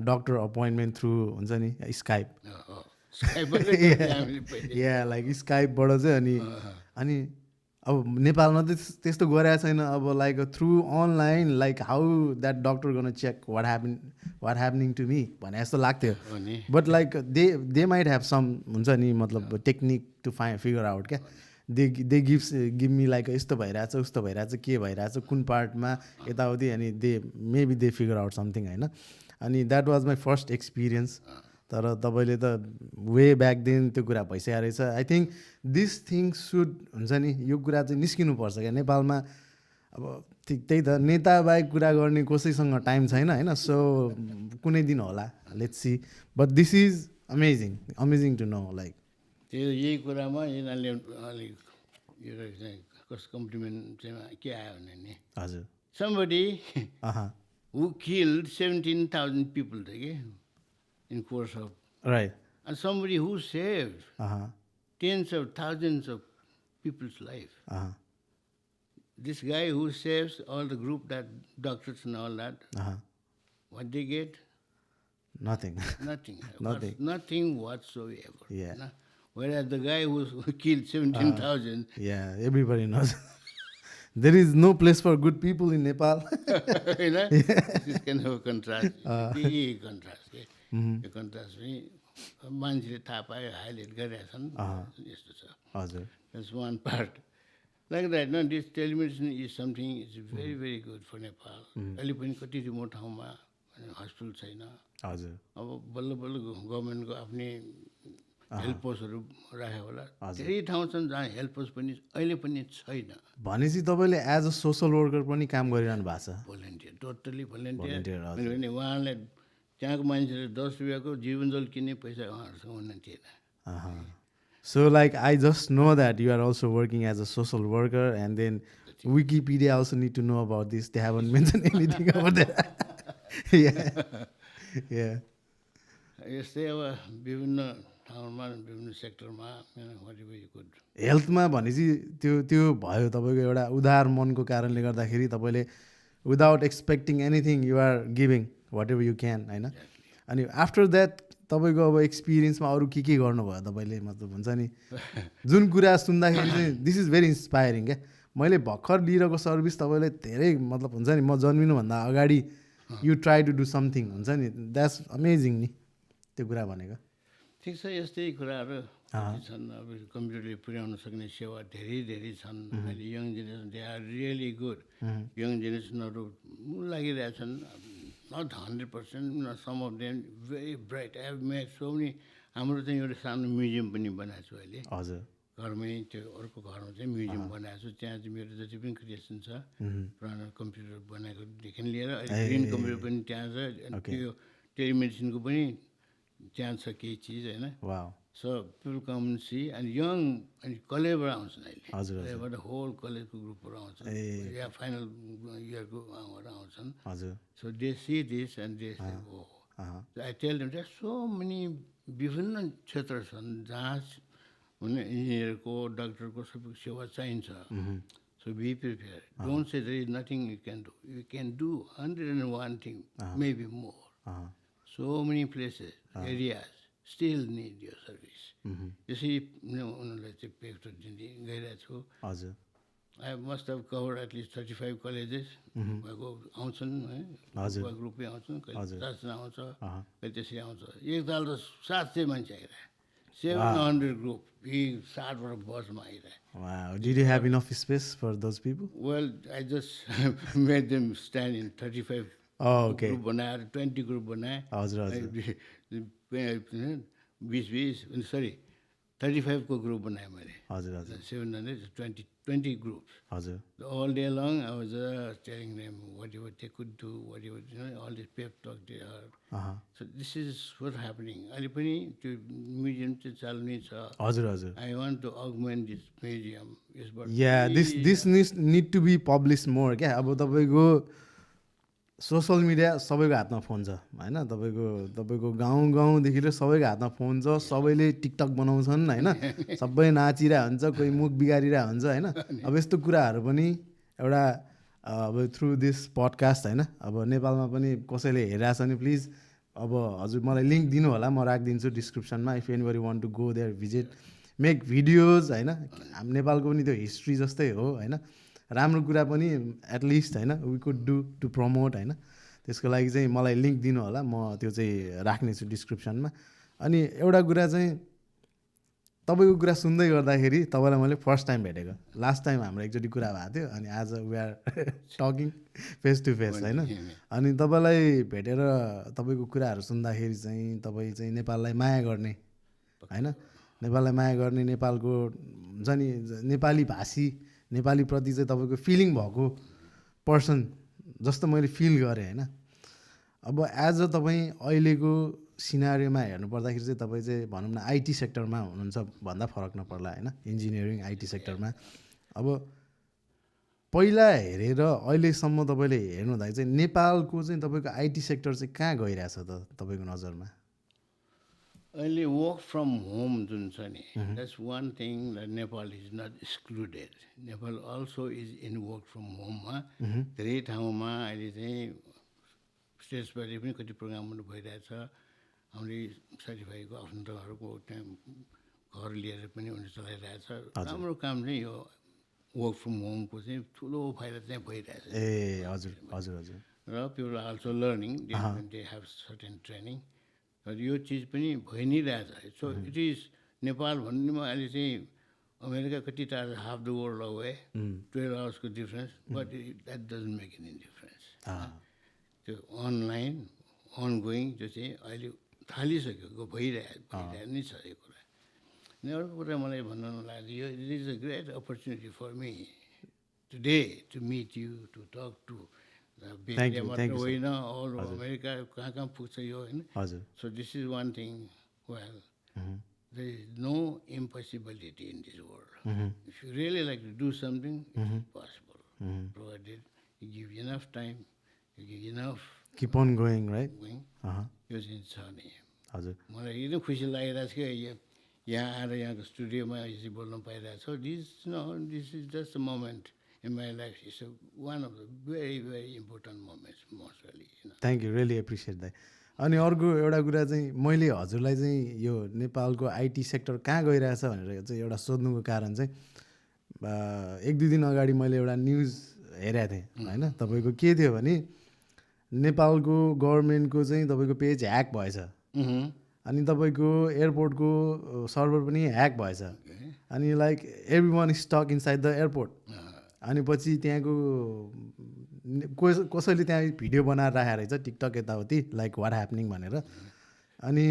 doctor appointment through हुन्छ नि Skype. Yeah, like Skype बाट चाहिँ अनि अब नेपालमा त त्यस्तो गरेको छैन. अब like through online like how that doctor गर्न check what happening to me भने जस्तो लाग्थ्यो. But like they might have some हुन्छ नि मतलब टेक्निक टु फिगर आउट क्या. दे गिभ मी लाइक यस्तो भइरहेछ उस्तो भइरहेछ के भइरहेछ कुन पार्टमा यताउति अनि maybe they figure out something होइन. अनि that was my first experience. तर तपाईँले त वे ब्याक देन त्यो कुरा भइसकेको रहेछ. I think this thing should हुन्छ नि यो कुरा चाहिँ निस्किनुपर्छ क्या नेपालमा. अब त्यही त नेता बाहेक कुरा गर्ने कसैसँग टाइम छैन होइन. सो कुनै दिन होला let's see. But this is amazing to know like त्यो यही कुरामा यिनीहरूले अलिक यो चाहिँ कस कम्प्लिमेन्ट चाहिँ के आयो भने नि हजुर somebody who killed 17,000 people in course of and somebody who saved tens of thousands of people's life. This guy who saves all the group, that doctors and all that, what they get? Nothing. Nothing whatsoever. Yeah. Whereas the guy who killed 17,000. Yeah, everybody knows. There is no place for good people in Nepal. You know? This is kind of a contrast. Big contrast. यो contrast पनि मान्छेले थाहा पायो highlight गरिरहेका छन् यस्तो छ. हजुर. That's one part. Like that, no, this telemedicine is something is very, very good for Nepal. अहिले पनि कति रिमोट ठाउँमा हस्पिटल छैन. हजुर. अब बल्ल बल्ल गभर्मेन्टको आफ्नै हेल्थ पोस्टहरू राख्यो होला. धेरै ठाउँ छन् जहाँ हेल्थ पोस्ट पनि अहिले पनि छैन. भनेपछि तपाईँले एज अ सोसल वर्कर पनि काम गरिरहनु भएको छ. Volunteer, totally volunteer. भने उहाँलाई त्यहाँको मान्छेले 10 रुपियाँको जीवन जल किन्ने पैसा उहाँहरूसँग हुन थिएन. So like I just know that you are also working as a social worker and then Wikipedia also need to know about this. They haven't mentioned anything about that. Yeah. यस्तै अब विभिन्न ठाउँमा विभिन्न सेक्टरमा हेल्थमा भनेपछि त्यो भयो तपाईँको एउटा उदार मनको कारणले गर्दाखेरि तपाईँले without expecting anything you are giving whatever you can होइन. अनि आफ्टर द्याट तपाईँको अब एक्सपिरियन्समा अरू के गर्नुभयो तपाईँले मतलब हुन्छ नि जुन कुरा सुन्दाखेरि चाहिँ दिस इज भेरी इन्सपायरिङ क्या. मैले भर्खर लिइरहेको सर्भिस तपाईँले धेरै मतलब हुन्छ नि म जन्मिनुभन्दा अगाडि you try to do something हुन्छ नि द्याट्स अमेजिङ नि त्यो कुरा भनेको. ठिक छ यस्तै कुराहरू छन्. अब कम्प्युटरले पुर्याउन सक्ने सेवा धेरै छन्. अहिले young generation they are really good. Young जेनेरेसनहरू लागिरहेछन्. Not 100%, not some of them very bright. I have met so many. हाम्रो चाहिँ एउटा सानो म्युजियम पनि बनाएको छु अहिले. हजुर. घरमै त्यो अर्को घरमा चाहिँ म्युजियम बनाएको छु. त्यहाँ चाहिँ मेरो जति पनि क्रिएसन छ पुरानो कम्प्युटर बनाएकोदेखि लिएर अहिले ग्रिन कम्प्युटर पनि त्यहाँ छ. त्यो टेलिमेडिसिनको पनि त्यहाँ छ केही चिज होइन. So people come and see and young and कलेजबाट आउँछन् अहिले. कलेजबाट होल कलेजको ग्रुपहरू आउँछन्. या फाइनल इयरको आउँछन्. हजुर. So they see this and they say, oh. So I tell them there are so many विभिन्न क्षेत्र छन् जहाँ इन्जिनियरको डक्टरको सबै सेवा चाहिन्छ. So be prepared. Don't say there is nothing you can do. You can do 101 things, maybe more. So many places, areas still need your service. यसरी उनीहरूलाई चाहिँ पेक्टर दिँदै गइरहेको छु. हजुर. I must have covered at least 35 colleges. आउँछन् है ग्रुपै आउँछन् कहिले 50जना आउँछ कहिले त्यसरी आउँछ एकताल त 700 मान्छे आइरहे 700 ग्रुप यी 60बाट बसमा आइरहे. Wow. Did you have enough space for those people? Well, I just made them stand in 35 okay. group बनाएर 20 ग्रुप बनाए. हजुर 20 sorry 35 को ग्रुप बनाए मैले. हजुर 20 groups. हजुर. All day long I was telling them whatever they could do, whatever, all this pep talk they are. So this is what's happening. अहिले पनि त्यो म्युजियम चाहिँ चल्ने छ. हजुर. I want to augment this museum. Yeah, this need to be published more. क्या अब तपाईको सोसल मिडिया सबैको हातमा फोन छ हैन. तपाईको गाउँदेखि लिएर सबैको हातमा फोन छ. सबैले टिकटक बनाउँछन् हैन. सबै नाचिरा हुन्छ, कोही मुख बिगारिरा हुन्छ हैन. अब यस्तो कुराहरू पनि एउटा अब थ्रु दिस पडकास्ट हैन. अब नेपालमा पनि कसैले हेरिरहेछ भने प्लिज अब हजुर मलाई लिङ्क दिनु होला, म राखिदिन्छु डिस्क्रिप्सनमा. If anybody want to go there visit make videos हैन. हाम्रो नेपालको पनि त्यो हिस्ट्री जस्तै हो हैन. राम्रो कुरा पनि एटलिस्ट हैन we could do to promote हैन. त्यसको लागि चाहिँ मलाई लिङ्क दिनु होला, म त्यो चाहिँ राख्नेछु डिस्क्रिप्सनमा. अनि एउटा कुरा चाहिँ तपाईँको कुरा सुन्दै गर्दाखेरि तपाईँलाई मैले फर्स्ट टाइम भेटेको. लास्ट टाइम हाम्रो एकचोटि कुरा भएको थियो अनि आज we are talking face to face हैन. अनि तपाईँलाई भेटेर तपाईँको कुराहरू सुन्दाखेरि चाहिँ तपाईँ चाहिँ नेपाललाई माया गर्ने हैन. नेपाललाई माया गर्ने, नेपालको हुन्छ नि नेपाली भाषी, नेपालीप्रति चाहिँ तपाईँको फिलिङ भएको पर्सन जस्तो मैले फिल गरेँ होइन. अब एज अ तपाईँ अहिलेको सिनारियोमा हेर्नु पर्दाखेरि चाहिँ तपाईँ चाहिँ भनौँ न आइटी सेक्टरमा हुनुहुन्छ भन्दा फरक नपर्ला होइन. इन्जिनियरिङ आइटी सेक्टरमा अब पहिला हेरेर अहिलेसम्म तपाईँले हेर्नुहुँदाखेरि चाहिँ नेपालको चाहिँ तपाईँको आइटी सेक्टर चाहिँ कहाँ गइरहेछ त तपाईँको नजरमा? अहिले वर्क फ्रम होम जुन छ नि, that's one thing that Nepal is not excluded. Nepal also is in work from होममा. धेरै ठाउँमा अहिले चाहिँ स्टेट्सबाट पनि कति प्रोग्रामहरू भइरहेछ. हामीले साथीभाइको आफन्तहरूको त्यहाँ घर लिएर पनि उनीहरू चलाइरहेछ. राम्रो काम चाहिँ यो वर्क फ्रम होमको चाहिँ ठुलो फाइदा चाहिँ भइरहेछ. ए हजुर हजुर हजुर. र people are also learning, they have certain training. र यो चिज पनि भइ नै रहेछ. सो इट इज नेपाल भन्नेमा अहिले चाहिँ अमेरिका कति टाढा, हाफ द वर्ल्ड अवे, 12 आवर्सको difference, but that doesn't make any difference. त्यो अनलाइन अनगोइङ जो चाहिँ अहिले थालिसकेको भइरहेको नै छ यो कुरा. अनि अर्को कुरा मलाई भन्नु लाग्यो, it is a great opportunity for me today to meet you, to talk to होइन अल अमेरिका कहाँ कहाँ पुग्छ यो होइन. So this is one thing. Well there is no impossibility in this world. If you really like to do something, it's possible. Provided you give enough time, you give enough. Keep on going, right? यो चाहिँ छ नि. हजुर मलाई एकदम खुसी लागिरहेको छ कि यहाँ आएर यहाँको स्टुडियोमा यसरी बोल्न पाइरहेको छ. This is just a moment in my life. It's one of the very, very important moments, mostly. Thank you, really appreciate that. अनि अर्को एउटा कुरा चाहिँ मैले हजुरलाई चाहिँ यो नेपालको आइटी सेक्टर कहाँ गइरहेछ भनेर चाहिँ एउटा सोध्नुको कारण चाहिँ 1-2 दिन अगाडि मैले एउटा न्युज हेरेको थिएँ होइन. तपाईँको के थियो भने नेपालको गभर्मेन्टको चाहिँ तपाईँको पेज ह्याक भएछ अनि तपाईँको एयरपोर्टको सर्भर पनि ह्याक भएछ. अनि like every one is stuck inside the airport. अनि पछि त्यहाँको कसैले त्यहाँ भिडियो बनाएर राखेको रहेछ टिकटक यताउति लाइक वाट ह्यापनिङ भनेर. अनि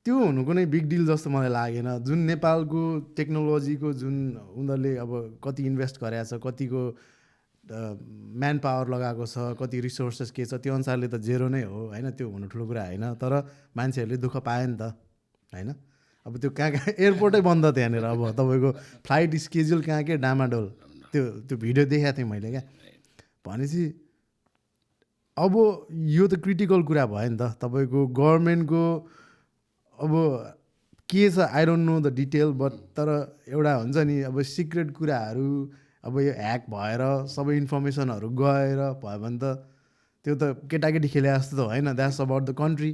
त्यो हुनुको नै बिग डिल जस्तो मलाई लागेन. जुन नेपालको टेक्नोलोजीको जुन उनीहरूले अब कति इन्भेस्ट गरेको छ, कतिको म्यान पावर लगाएको छ, कति रिसोर्सेस के छ, त्यो अनुसारले त जेरो नै हो होइन. त्यो हुनु ठुलो कुरा होइन. तर मान्छेहरूले दुःख पायो नि त होइन. अब त्यो कहाँ कहाँ एयरपोर्टै बन्द त्यहाँनिर. अब तपाईँको फ्लाइट स्केड्युल कहाँ के डामाडोल. त्यो भिडियो देखाएको थिएँ मैले क्या. भनेपछि अब यो त क्रिटिकल कुरा भयो नि त. तपाईँको गभर्मेन्टको अब के छ I don't know the detail, but तर एउटा हुन्छ नि अब सिक्रेट कुराहरू अब यो ह्याक भएर सबै इन्फर्मेसनहरू गएर भयो भने त त्यो त केटाकेटी खेले जस्तो त होइन. द्याट्स अबाउट द कन्ट्री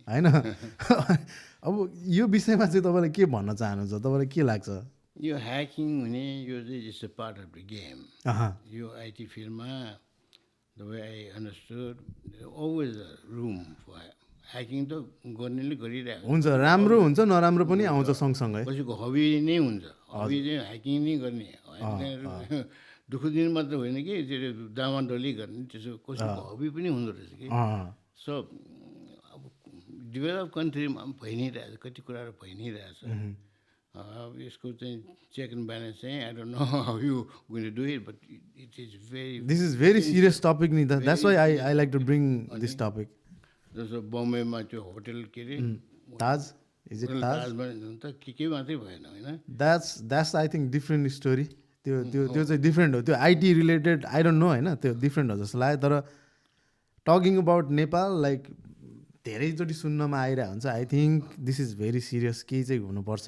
होइन. अब यो विषयमा चाहिँ तपाईँलाई के भन्न चाहनुहुन्छ? तपाईँलाई के लाग्छ? यो ह्याकिङ हुने यो चाहिँ it's a part of the game. यो आइटी फिल्डमा the way I understood always a room for hacking त गर्नेले गरिरहेको हुन्छ, राम्रो हुन्छ नराम्रो पनि आउँछ सँगसँगै. कसैको हबी नै हुन्छ, हबी चाहिँ ह्याकिङ नै गर्ने. दुःख दिनु मात्र होइन कि त्यो दामाडोली गर्ने, त्यसो कसैको हबी पनि हुँदो रहेछ कि. सो अब डेभलप कन्ट्रीमा पनि भइ नै रहेछ, कति कुराहरू भइ नै रहेछ. यसको चाहिँ चेक एन्ड ब्यालेन्स चाहिँ I don't know how you going to do it, but it is very. This is very serious topic नि. That's why I like to bring this topic. जस्तो बम्बईमा त्यो होटल के अरे ताज, इज इट ताज? ताजमा त के मात्रै भएन होइन. That's I think different story. त्यो चाहिँ डिफ्रेन्ट हो. त्यो IT related I don't no होइन, त्यो डिफ्रेन्ट हो जस्तो लाग्यो. तर टकिङ अबाउट नेपाल लाइक धेरैचोटि सुन्नमा आइरहेको हुन्छ. I think this is very serious. केही चाहिँ हुनुपर्छ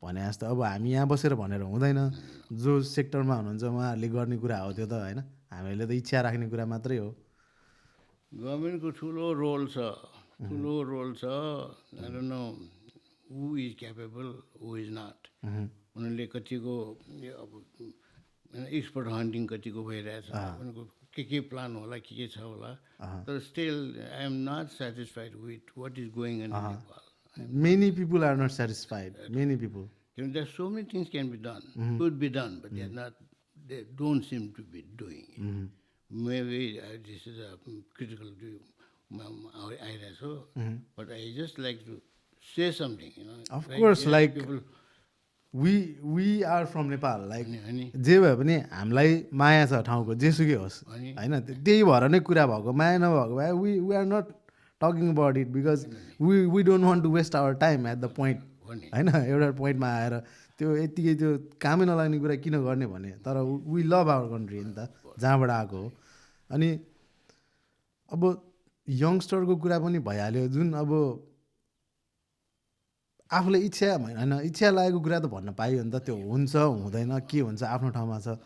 भने जस्तो. अब हामी यहाँ बसेर भनेर हुँदैन. जो सेक्टरमा हुनुहुन्छ उहाँहरूले गर्ने कुरा हो त्यो त होइन. हामीहरूले त इच्छा राख्ने कुरा मात्रै हो. गभर्मेन्टको ठुलो रोल छ, ठुलो रोल छ. I don't know who is capable, who is not. उनीहरूले कतिको अब एक्सपर्ट हन्टिङ कतिको भइरहेछ, उनीहरूको के प्लान होला, के छ होला. तर still I am not satisfied with what is going on नेपाल. Many people are not satisfied. Many people. There are so many things can be done, could be done, but they are not. They don't seem to be doing it. Maybe this is a critical idea, so. But I just like to say something, you know. Of course, like people, we are from Nepal. Like जे भए पनि हामीलाई माया छ ठाउँको, जेसुकै होस् हैन. त्यही भएर नै कुरा भएको. माया नभएको भए we are not talking about it because we don't want to waste our time at the point. हैन, एउटा पोइन्टमा आएर त्यो यतिकै त्यो कामै नलाग्ने कुरा किन गर्ने भने. तर वी लभ आवर कन्ट्री नि त, जहाँबाट आएको हो. अनि अब यङ्स्टरको कुरा पनि भइहाल्यो. जुन अब आफूलाई इच्छा होइन, इच्छा लागेको कुरा त भन्न पाइयो नि त. त्यो हुन्छ हुँदैन के हुन्छ आफ्नो ठाउँमा छ.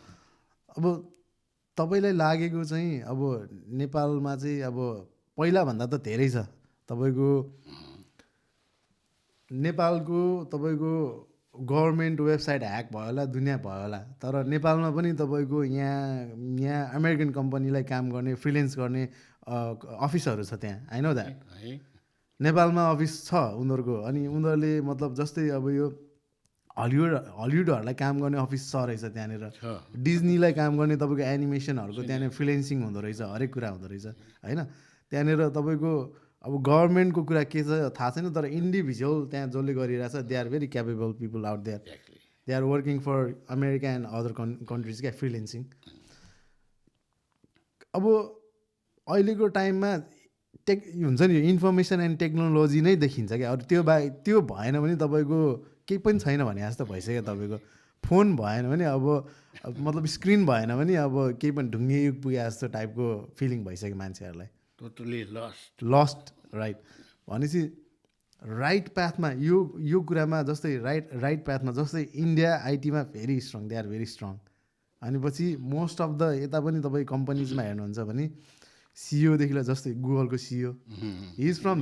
अब तपाईँलाई लागेको चाहिँ अब नेपालमा चाहिँ अब पहिलाभन्दा त धेरै छ. तपाईँको नेपालको तपाईँको गभर्मेन्ट वेबसाइट ह्याक भयो होला, दुनियाँ भयो होला. तर नेपालमा पनि तपाईँको यहाँ अमेरिकन कम्पनीलाई काम गर्ने, फ्रिलेन्स गर्ने अफिसहरू छ त्यहाँ. I know that. नेपालमा अफिस छ उनीहरूको. अनि उनीहरूले मतलब जस्तै अब यो हलिउडहरूलाई काम गर्ने अफिस छ रहेछ त्यहाँनिर. डिज्नीलाई काम गर्ने तपाईँको एनिमेसनहरूको त्यहाँनिर फ्रिलेन्सिङ हुँदो रहेछ, हरेक कुरा हुँदो रहेछ होइन. त्यहाँनिर तपाईँको अब गभर्मेन्टको कुरा के छ थाहा छैन, तर इन्डिभिजुअल त्यहाँ जसले गरिरहेछ they are very capable people out there. They are working for America and other countries क्या, फ्रिलेन्सिङ. अब अहिलेको टाइममा हुन्छ नि इन्फर्मेसन एन्ड टेक्नोलोजी नै देखिन्छ क्या. अरू त्यो भएन भने तपाईँको केही पनि छैन भने जस्तो भइसक्यो. तपाईँको फोन भएन भने अब मतलब स्क्रिन भएन भने अब केही पनि ढुङ्गे युग पुगे जस्तो टाइपको फिलिङ भइसक्यो मान्छेहरूलाई. Totally lost right. भनेपछि राइट पाथमा यो कुरामा जस्तै राइट पाथमा जस्तै इन्डिया आइटीमा very strong, they are very strong. अनि पछि मोस्ट अफ द यता पनि तपाईँ कम्पनीजमा हेर्नुहुन्छ भने सिओदेखि ल जस्तै गुगलको CEO he is from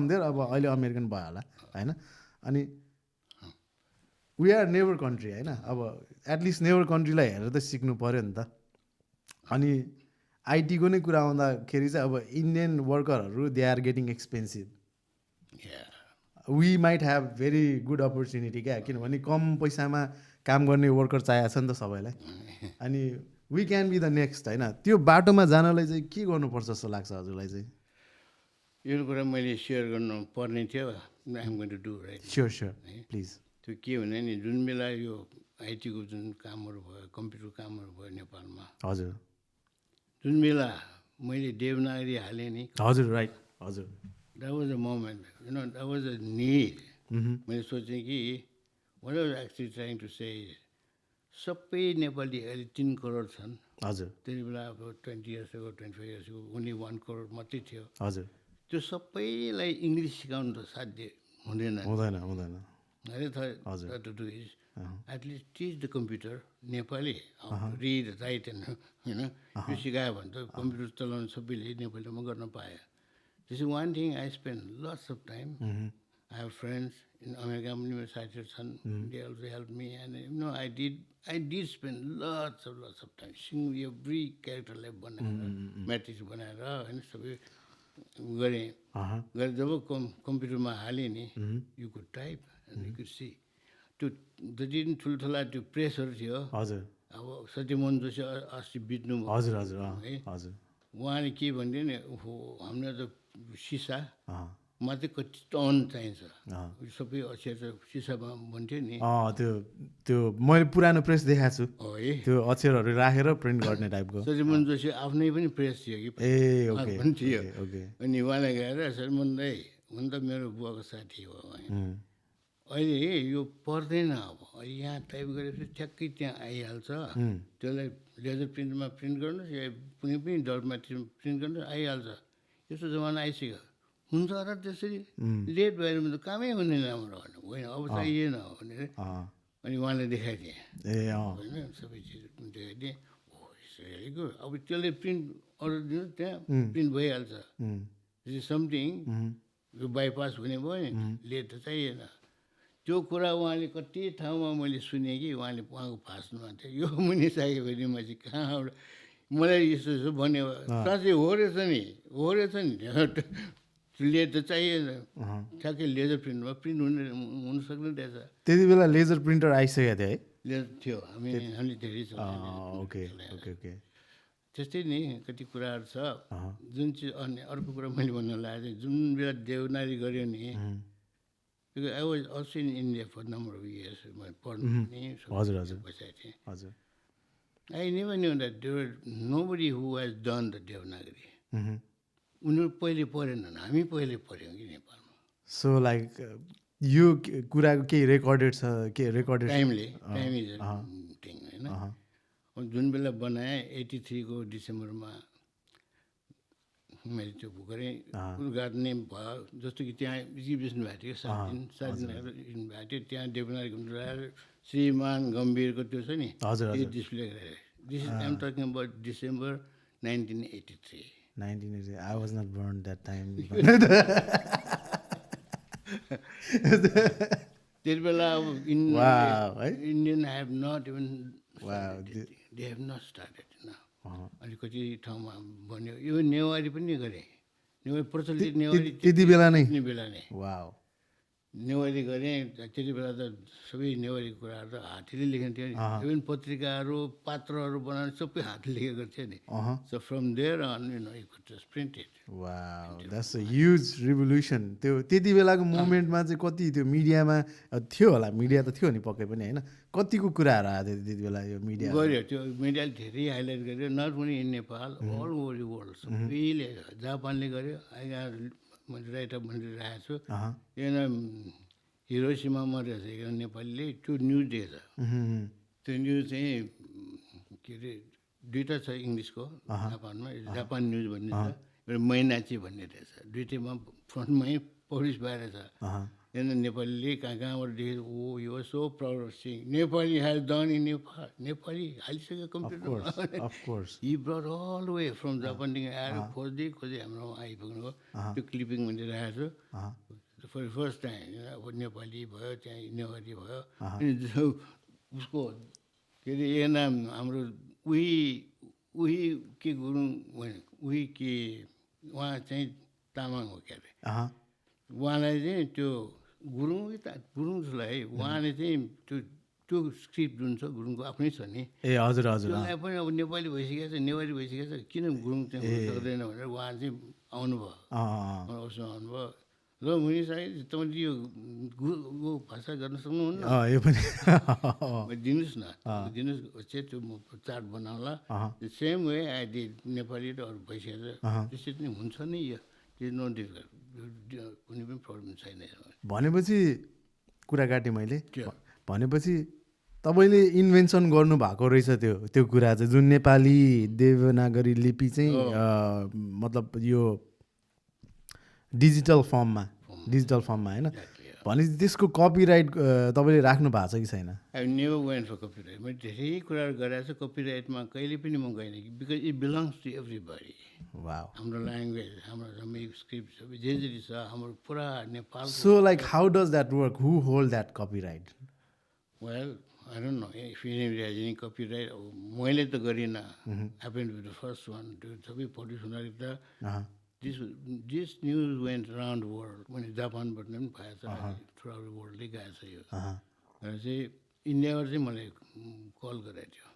there. अब अहिले अमेरिकन भयो होला होइन. अनि वी आर नेबर कन्ट्री होइन. अब एटलिस्ट नेबर कन्ट्रीलाई हेरेर त सिक्नु पऱ्यो नि त. अनि आइटीको नै कुरा आउँदाखेरि चाहिँ अब इन्डियन वर्करहरू they are getting expensive. We might have very good opportunity क्या, किनभने कम पैसामा काम गर्ने वर्कर चाहिएको छ नि त सबैलाई. अनि we can be the next होइन. त्यो बाटोमा जानलाई चाहिँ के गर्नुपर्छ जस्तो लाग्छ हजुरलाई चाहिँ? यो कुरा मैले सेयर गर्नु पर्ने थियो. I am going to do right. Sure please. त्यो के भने नि जुन बेला यो आइटीको जुन कामहरू भयो, कम्प्युटर कामहरू भयो नेपालमा, हजुर जुन बेला मैले देवनागरी हालेँ नि. हजुर राइट. हजुर that was a moment, you know, that was a need. मैले सोचेँ कि what was actually trying to say सबै नेपाली अहिले 3 करोड छन्. हजुर त्यति बेला अब 20 years ago 25 years ago only 1 crore मात्रै थियो. हजुर त्यो सबैलाई इङ्ग्लिस सिकाउनु त साध्य हुँदैन है. To do is at least teach the computer Nepali, read write होइन. यो सिकायो भने त कम्प्युटर चलाउनु सबैले नेपालीमा गर्न पायो. This is one thing I spend lots of time. I have friends in America पनि मेरो साथीहरू छन्. They also helped me, and I did spend lots of time seeing every characterलाई बनाएर म्याट्रिक्स बनाएर होइन सबै गरेँ. गरेर जब कम्प्युटरमा हालेँ नि you could type and you could see. त्यो जति पनि ठुल्ठुला त्यो प्रेसहरू थियो. हजुर. अब सत्यमोहन जोशी अस्ति बित्नु भयो. हजुर हजुर है हजुर. उहाँले के भन्थ्यो नि हामीलाई त सिसा मा चाहिँ कति टन चाहिन्छ सबै अक्षर सिसामा भन्थ्यो नि. त्यो मैले पुरानो प्रेस देखाएको छु. हो है त्यो अक्षरहरू राखेर प्रिन्ट गर्ने टाइपको. सत्यमोहन जोशी आफ्नै पनि प्रेस थियो कि ए ओके भन्थ्यो. ओके. अनि उहाँलाई गएर सत्यमोहन दाइ हुन त मेरो बुवाको साथी हो. अहिले यो पर्दैन. अब यहाँ टाइप गरेपछि ठ्याक्कै त्यहाँ आइहाल्छ. त्यसलाई लेजर प्रिन्टमा प्रिन्ट गर्नुहोस् या कुनै पनि डटमा प्रिन्ट गर्नुहोस् आइहाल्छ. यस्तो जमाना आइसक्यो. हुन्छ र त्यसरी लेट भएर त कामै हुँदैन हाम्रो होइन अब चाहिएन भनेर अनि उहाँले देखाइदिएँ. होइन सबै चिज देखाइदिएँ. अब त्यसले प्रिन्ट अर्डर दिनु त्यहाँ प्रिन्ट भइहाल्छ. दिस इज समथिङ यो बाइपास हुने भयो नि लेट त चाहिएन. त्यो कुरा उहाँले कति ठाउँमा मैले सुनेँ कि उहाँले उहाँको भाषणमा थियो यो मुनि साक्य भने मैले कहाँबाट मलाई यस्तो यस्तो भन्यो. साँच्चै हो रहेछ नि हो रहेछ नि. लेट त चाहिएन. ठ्याक्कै लेजर प्रिन्टमा प्रिन्ट हुन सक्ने रहेछ. त्यति बेला लेजर प्रिन्टर आइसकेको थियो है. लेजर थियो हामीले धेरै छ. Okay okay okay. त्यस्तै नि कति कुराहरू छ जुन चाहिँ. अनि अर्को कुरा मैले भन्नु लागेको जुन बेला देवनागरी गऱ्यो नि. I was also in India for a number of years. हजुर हजुर बसेको थिएँ. हजुर. I never knew that there was nobody who has done the Devanagari. उनीहरू पहिले पढेनन् हामी पहिले पढ्यौँ कि नेपालमा. सो लाइक यो कुराको केही रेकर्डेड छ के रेकर्डेड टाइम इज थिङ होइन. जुन बेला बनाएँ 83 को डिसेम्बरमा मैले त्यो गरेँ. उद्घाटन भयो जस्तो कि त्यहाँ बस्नु भएको थियो 7 दिन भएको थियो. त्यहाँ देवनागरी घुम्नु श्रीमान गम्भीरको त्यो छ नि त्यो डिस्प्ले गरेर. This is I'm talking about December 1983. 1983. I was not born that time. त्यति बेला अब Indian have not even started. They have not started now. अनि कति ठाउँमा भन्यो. यो नेवारी पनि गरेँ. नेवारी प्रचलित नेवारी त्यति बेला नै वाउ नेवारी गरेँ. त्यति बेला त सबै नेवारी कुराहरू त हातले लेखेको थियो नि. इभन पत्रिकाहरू पात्रहरू बनाउने सबै हातले लेखेको थियो नि. So from there on it could just printed. Wow that's a huge revolution. त्यो त्यति बेलाको मुभमेन्टमा चाहिँ कति त्यो मिडियामा थियो होला. मिडिया त थियो नि पक्कै पनि होइन. कतिको कुराहरू आएको थियो त्यति बेला यो मिडिया गऱ्यो. त्यो मिडियाले धेरै हाइलाइट गर्यो. Not only in Nepal all over the world. सबैले जापानले गर्यो. मैले राइटअप भनेर राखेको छु. यहाँ हिरोसीमा मरेछ नेपालीले त्यो न्युज दिएछ. त्यो न्युज चाहिँ के अरे दुईवटा छ इङ्ग्लिसको जापानमा. जापान न्युज भन्ने छ एउटा मैनाची भन्ने रहेछ. दुइटैमा फ्रन्टमै पब्लिस भएर छ. यहाँ नेपालीले कहाँबाट देखेर ओ यो so proud of seeing Nepali has done in Nepal. Nepali हालिसक्यो कम्प्युटरमा. He brought all way from जापानदेखि आएर खोज्दै हाम्रो आइपुग्नु. त्यो क्लिपिङ मैले राखेको छु. फर फर्स्ट टाइम अब नेपाली भयो त्यहाँ नेवारी भयो. उसको के अरे यो नाम हाम्रो उही के गुरुङ उही के उहाँ चाहिँ तामाङ हो के अरे. उहाँलाई चाहिँ त्यो गुरुङ जसलाई उहाँले चाहिँ त्यो स्क्रिप्ट जुन छ गुरुङको आफ्नै छ नि. ए हजुर हजुर. त्यसलाई पनि अब नेपाली भइसकेको छ नेवारी भइसकेको छ किन गुरुङ चाहिँ हुन सक्दैन भनेर उहाँ चाहिँ आउनुभयो. उसमा आउनुभयो. ल मुनि साक्य तपाईँले यो भाषा गर्न सक्नुहुन्न यो पनि दिनुहोस् न दिनुहोस् चाहिँ त्यो म चार्ट बनाउला. सेम वे आइदि नेपाली र अरू भइसकेको छ त्यसरी नै हुन्छ नि. यो नो डिफिकल्ट कुनै पनि प्रब्लम छैन. भनेपछि कुरा काटेँ मैले. भनेपछि तपाईँले इन्भेन्सन गर्नुभएको रहेछ त्यो कुरा चाहिँ जुन नेपाली देवनागरी लिपि चाहिँ मतलब यो डिजिटल फर्ममा होइन. भनेपछि त्यसको कपिराइट तपाईँले राख्नु भएको छ कि छैन? I never went for copyright. मैले धेरै कुराहरू गरेको छु कपिराइटमा कहिले पनि म गइनँ because it belongs to everybody. Wow. हाम्रो ल्याङ्ग्वेज हाम्रो सबै स्क्रिप्ट सबै जे जे छ हाम्रो पुरा Nepal. So like how does that work? Who hold that copyright? Well I don't know if any has any copyright. मैले त गरिनँ. Happen to be the first one त्यो सबै पब्लिस हुँदाखेरि त this news went around the world. मैले जापानबाट पनि पाएछ थ्रु आउट द वर्ल्डै गएको छ यो. र चाहिँ इन्डियाबाट चाहिँ मलाई कल गरेको थियो.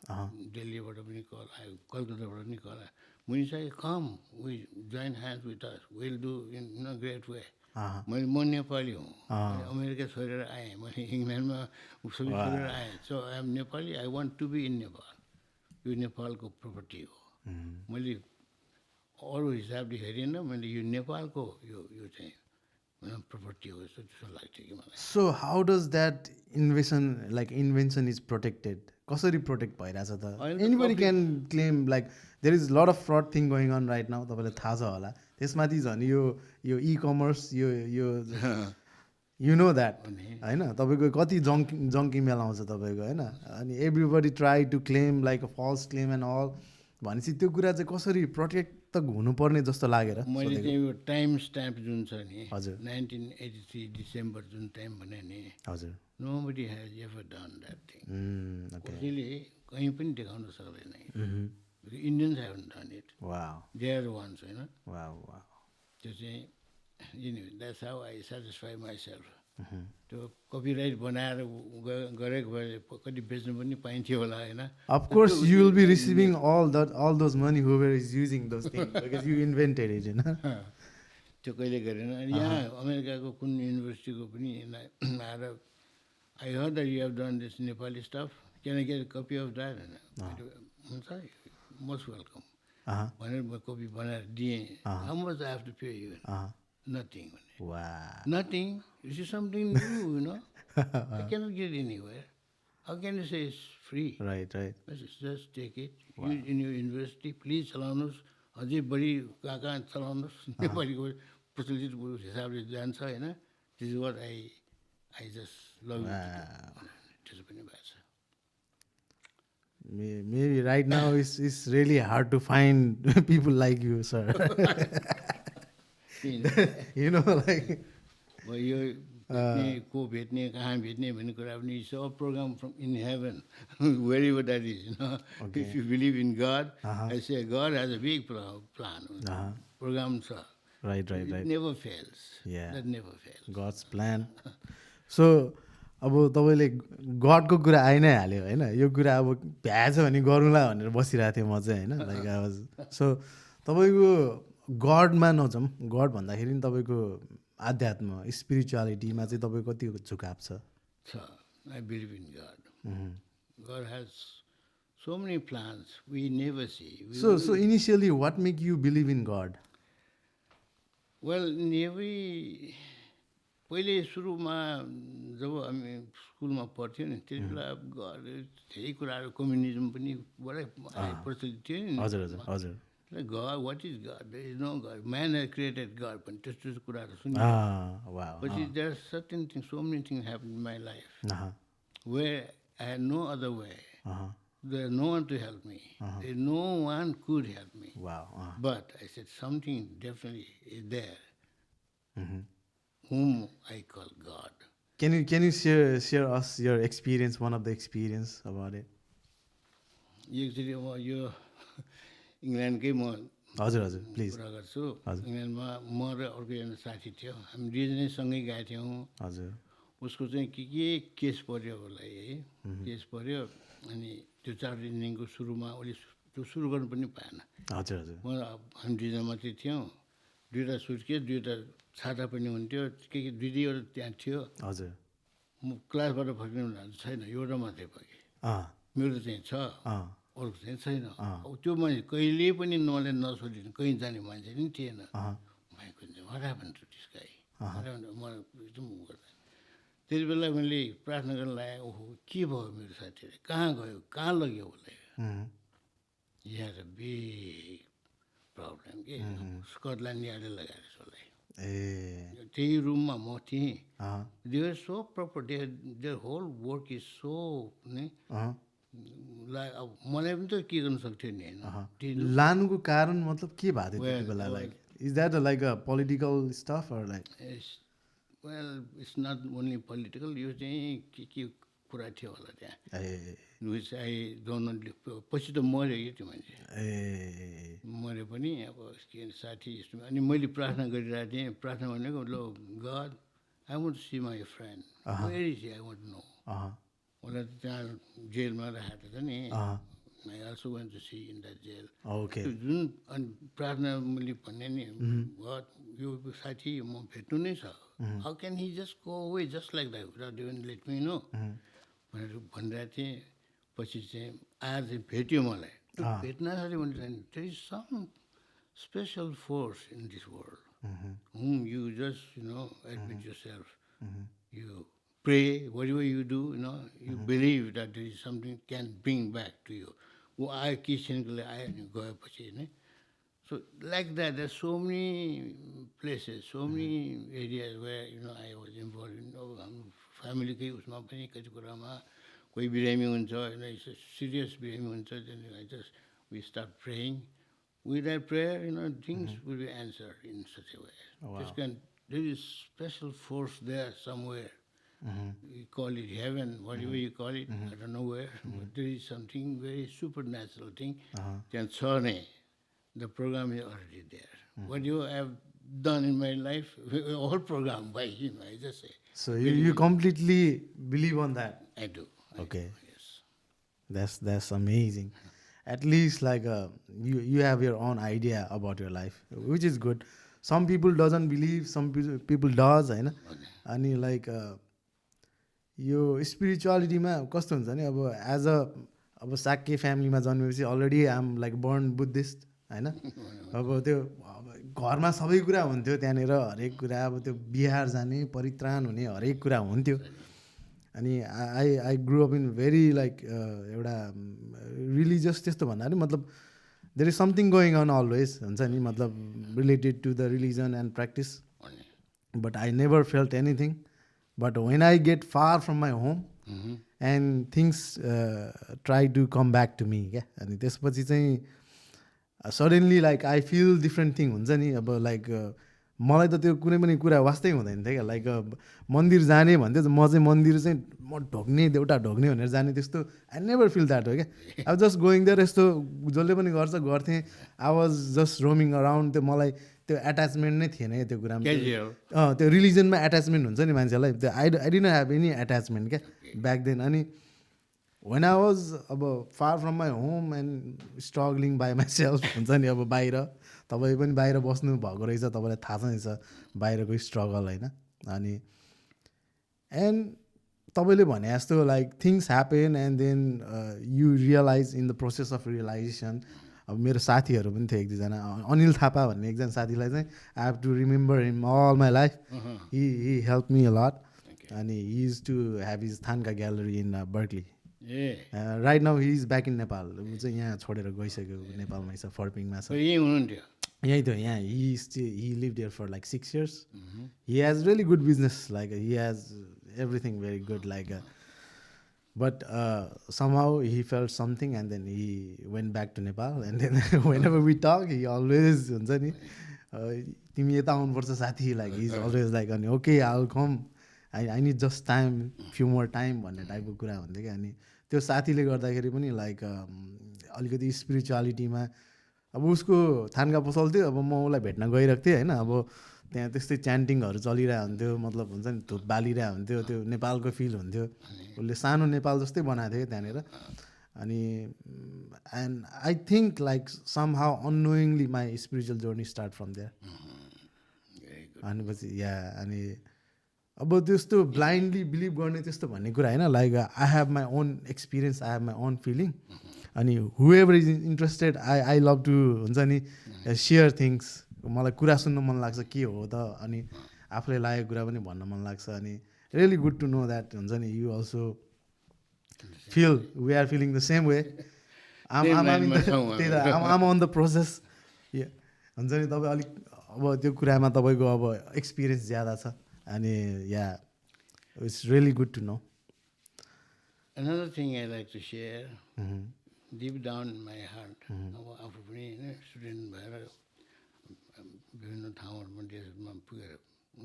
दिल्लीबाट पनि कल आयो, कलकत्ताबाट पनि कल आयो. Muni Shakya come we join hands with us will do in a great way. म नेपाली हुँ. अमेरिका छोडेर आएँ. मैले इङ्ल्यान्डमा सबै छोडेर आएँ. So I am Nepali. I want to be in Nepal. यो नेपालको प्रपर्टी हो. मैले अरू हिसाबले हेरिनँ. मैले यो नेपालको यो चाहिँ प्रपर्टी हो जस्तो त्यस्तो लाग्थ्यो कि मलाई. So how does that invention is protected? कसरी प्रोटेक्ट भइरहेछ त? Anybody can claim like there is a lot of fraud thing going on right now. तपाईँलाई थाहा छ होला. त्यसमाथि झन् यो e-commerce यो you know that हैन? तपाईँको कति जङ्की मेल आउँछ तपाईँको हैन? अनि everybody try to claim like a false claim and all. भनेपछि त्यो कुरा चाहिँ कसरी प्रोटेक्ट त हुनुपर्ने जस्तो लागेर मैले चाहिँ यो टाइम स्ट्याम्प जुन छ नि हजुर 1983 डिसेम्बर जुन टाइम भने नि हजुर nobody has ever done that thing. कसैले कहीँ पनि देखाउन सक्दैन. Indians haven't done it. Wow. They are the ones, हैन? Wow. त्यो चाहिँ anyway, that's how I satisfy myself. त्यो कपिराइट बनाएर गरेको भए कति बेच्नु पनि पाइन्थ्यो होला हैन? Of course you will be receiving all those money whoever is using those things because you invented it, you know. त्यो कहिले गरेन. अनि यहाँ अमेरिकाको कुन युनिभर्सिटीको पनि आएर I heard that you have done this Nepali stuff. Can I get a copy of that? हुन्छ most welcome. भनेर म कपी बनाएर दिएँ. How much I have to pay you? Nothing. Wow. Nothing. This is something new, you know. I cannot get anywhere. How can you say it's free? Right. Just take it. Use in your university. Please चलाउनुहोस्. अझै बढी कहाँ चलाउनुहोस्. नेपालीको प्रचलित हिसाबले जान्छ हैन? This is what I just love it. त्यसो पनि भएको छ. Maybe right now it's really hard to find people like you, sir. You know, like यो को भेट्ने कहाँ भेट्ने भन्ने कुरा पनि it's a program from in heaven wherever that is, you know. If you believe in God, I say God has a big plan. Program छ. Right. It never fails. Yeah. That never fails. God's plan. So अब तपाईँले गडको कुरा आइ नै हाल्यो होइन? यो कुरा अब भ्याएछ भने गरौँला भनेर बसिरहेको थिएँ म चाहिँ होइन? लाइक आई वाज सो तपाईँको गडमा नजाउँ. गड भन्दाखेरि नि तपाईँको आध्यात्म स्पिरिचुअलिटीमा चाहिँ तपाईँको कति झुकाव छ? I believe in God. God has so many plans we never see. So initially what make you believe in God? Well, in every पहिले सुरुमा जब हामी स्कुलमा पढ्थ्यौँ नि त्यति बेला धेरै कुराहरू कम्युनिजम पनि बडै प्रचलित थियो नि. हजुर. God, what is God? There is no God. Man has created God. पनि त्यस्तो कुराहरू सुन्यो. But there are certain things, so many things happened in my life where I had no other way. There is no one to help me. There no one could help me. Wow. But I said something definitely is there. Whom I call God. Can you share us your experience, one of the experience about it? Actually, यो इङ्ल्यान्डकै म हजुर please कुरा गर्छु. इङ्ल्यान्डमा म र अर्को एउटा साथी थियो. हामी दुईजनै सँगै गएको थियौँ. हजुर. उसको चाहिँ के केस पर्यो होला है. केस पर्यो अनि त्यो 4 दिनको सुरुमा उसले त्यो सुरु गर्नु पनि पाएन. हजुर. हामी दुईजना मात्रै थियौँ. 2टा सुटकेस 2टा छाता पनि हुन्थ्यो. के दुईवटा त्यहाँ थियो. हजुर. म क्लासबाट फर्किनु छैन. एउटा मात्रै फर्केँ. मेरो चाहिँ छ. अरूको चाहिँ छैन. त्यो मैले कहिले पनि मलाई नसोधिनु कहीँ जाने मान्छे पनि थिएन. मलाई मलाई एकदम गर्दा त्यति बेला मैले प्रार्थना गर्न लगाएँ. ओहो के भयो मेरो साथीले कहाँ गयो कहाँ लग्यो उसलाई. यहाँ त बिग प्रब्लम के स्कटल्यान्ड यार्डले लगाएर उसलाई ए त्यही रुममा म थिएँ. They were so proper. Their whole work is so like मलाई पनि त के गर्न सक्थ्यो नि होइन. लानुको कारण मतलब के भएको थियो त्यति बेला like is that like a political stuff or like Well, it's not only political. यो चाहिँ के कुरा थियो होला त्यहाँ. Which I don't know. पछि त मऱ्यो कि त्यो मान्छे. मऱ्यो पनि अब के साथी यस्तो. अनि मैले प्रार्थना गरिरहेको थिएँ. प्रार्थना भनेको लो God, I want to see my friend. Where is he? I want to know. उसलाई त्यहाँ जेलमा राखेको थियो नि. I also went to see in that jail. Okay. जुन अनि प्रार्थना मैले भन्ने नि God, यो साथी म भेट्नु नै छ. How can he just go away just like that without even let me know? भनेर भनिरहेको थिएँ. पछि चाहिँ आएर चाहिँ भेट्यो मलाई. भेट्नाले भने there is some special force in this world whom you just admit yourself. You pray, whatever you do, you believe that there is something can bring back to you. I गएपछि नै. So like that, there's so many places, so many areas where I was involved in. Family कै उसमा पनि कति कुरामा कोही बिरामी हुन्छ, serious बिरामी हुन्छ, then we start praying. With that prayer, things will be answered in such a way. Wow. There is special force there somewhere. You call it heaven, whatever you call it, I don't know where, but there is something very supernatural thing. The program is already there. What you have done in my life, all programmed by him, I just say. So you completely believe on that? I do. Okay. Yes. That's amazing. At least like you have your own idea about your life, which is good. Some people doesn't believe, some people does, होइन. अनि like यो स्पिरिचुअलिटीमा कस्तो हुन्छ नि अब as a अब साक्य फ्यामिलीमा जन्मेपछि अलरेडी आम लाइक बर्न बुद्धिस्ट होइन. अब त्यो घरमा सबै कुरा हुन्थ्यो त्यहाँनिर, हरेक कुरा अब त्यो बिहार जाने परित्राण हुने हरेक कुरा हुन्थ्यो. अनि I grow up in very like एउटा रिलिजियस त्यस्तो भन्नाले मतलब there is something going on always हुन्छ नि, मतलब related to the religion and practice. But I never felt anything. But when I get far from my home and things try to come back to me, अनि त्यसपछि चाहिँ suddenly like I feel different thing हुन्छ नि. अब like मलाई त त्यो कुनै पनि कुरा वास्तै हुँदैन थियो क्या. लाइक मन्दिर जाने भन्थ्यो, म चाहिँ मन्दिर चाहिँ म ढोग्ने देउटा ढोग्ने भनेर जाने त्यस्तो आई नेभर फिल द्याट हो क्या. I just going there. यस्तो जसले पनि गर्छ गर्थेँ. I was just roaming around. त्यो मलाई त्यो एट्याचमेन्ट नै थिएन क्या त्यो कुरामा. त्यो रिलिजनमा एट्याचमेन्ट हुन्छ नि मान्छेलाई, त्यो I didn't have any attachment क्या ब्याक देन. अनि वेन आई वाज अब far from my home and struggling by my self हुन्छ नि. अब बाहिर तपाईँ पनि बाहिर बस्नु भएको रहेछ, तपाईँलाई थाहा छ नि छ बाहिरको स्ट्रगल होइन. अनि एन्ड तपाईँले भने जस्तो like things happen and then you realise in the process of realisation. अब मेरो साथीहरू पनि थियो एक दुईजना, अनिल थापा भन्ने एकजना साथीलाई चाहिँ I have to remember him all my life. He help me a lot. अनि he is to have his thangka gallery in Berkeley. Right now he is back in Nepal. ऊ चाहिँ यहाँ छोडेर गइसक्यो, नेपालमै छ, फर्पिङमा छ. यहीँ थियो यहाँ. He live there for like 6 years. He has really good business, like he has everything very good like. But somehow he felt something and then he went back to Nepal. And then whenever we talk, he always हुन्छ नि तिमी यता आउनुपर्छ साथी. Like he is always like okay I'll come, I need just time, few more time भन्ने टाइपको कुरा हुन्थ्यो क्या. अनि त्यो साथीले गर्दाखेरि पनि लाइक अलिकति स्पिरिचुअलिटीमा अब उसको थान्का पसल थियो. अब म उसलाई भेट्न गइरहेको थिएँ होइन. अब त्यहाँ त्यस्तै च्यान्टिङहरू चलिरहेको हुन्थ्यो, मतलब हुन्छ नि धुप बालिरहेको हुन्थ्यो, त्यो नेपालको फिल हुन्थ्यो. उसले सानो नेपाल जस्तै बनाएको थियो त्यहाँनिर. अनि and I think like somehow unknowingly my spiritual journey start from there. अनि पछि अनि अब त्यस्तो ब्लाइन्डली बिलिभ गर्ने त्यस्तो भन्ने कुरा होइन. Like I have my own experience, I have my own feeling. अनि whoever is interested I love to हुन्छ नि सेयर थिङ्स. मलाई कुरा सुन्न मन लाग्छ के हो त, अनि आफूलाई लागेको कुरा पनि भन्न मन लाग्छ. अनि really good to know that हुन्छ नि you also feel we are feeling the same way. I'm on the process हुन्छ नि. तपाईँ अलिक अब त्यो कुरामा तपाईँको अब एक्सपिरियन्स ज्यादा छ अनि या it's really good to know. Another thing I like to share, deep down in my heart, अब आफू पनि होइन स्टुडेन्ट भएर विभिन्न ठाउँहरूमा देशमा पुगेर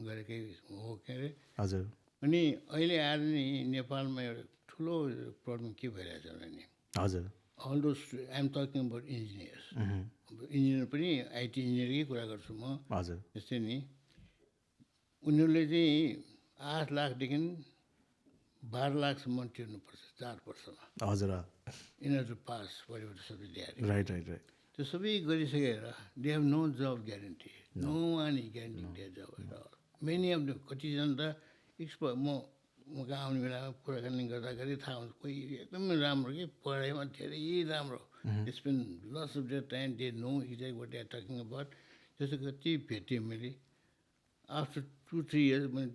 गरेकै हो के अरे. हजुर. अनि अहिले आएर नि नेपालमा एउटा ठुलो प्रब्लम के भइरहेछ भने नि. हजुर. All those I am talking about engineers. Engineer पनि आइटी इन्जिनियरकै कुरा गर्छु म. हजुर. जस्तै नि उनीहरूले चाहिँ 8 लाखदेखि 12 लाखसम्म तिर्नुपर्छ 4 वर्षमा. हजुर. यिनीहरू पास परिवर्तन सबै ल्याएर. Right right right. त्यो सबै गरिसकेर they have no job guarantee. No one is guarantee there job at all. Many of the कतिजना त एक्सपर्ट म कहाँ आउने बेलामा कुराकानी गर्दाखेरि थाहा हुन्छ कोही एकदमै राम्रो कि पढाइमा धेरै राम्रो. Spend lots of their time they know exact what they are talking about. त्यस्तो कति भेटेँ मैले. आफ्टर 2-3 इयर्स मैले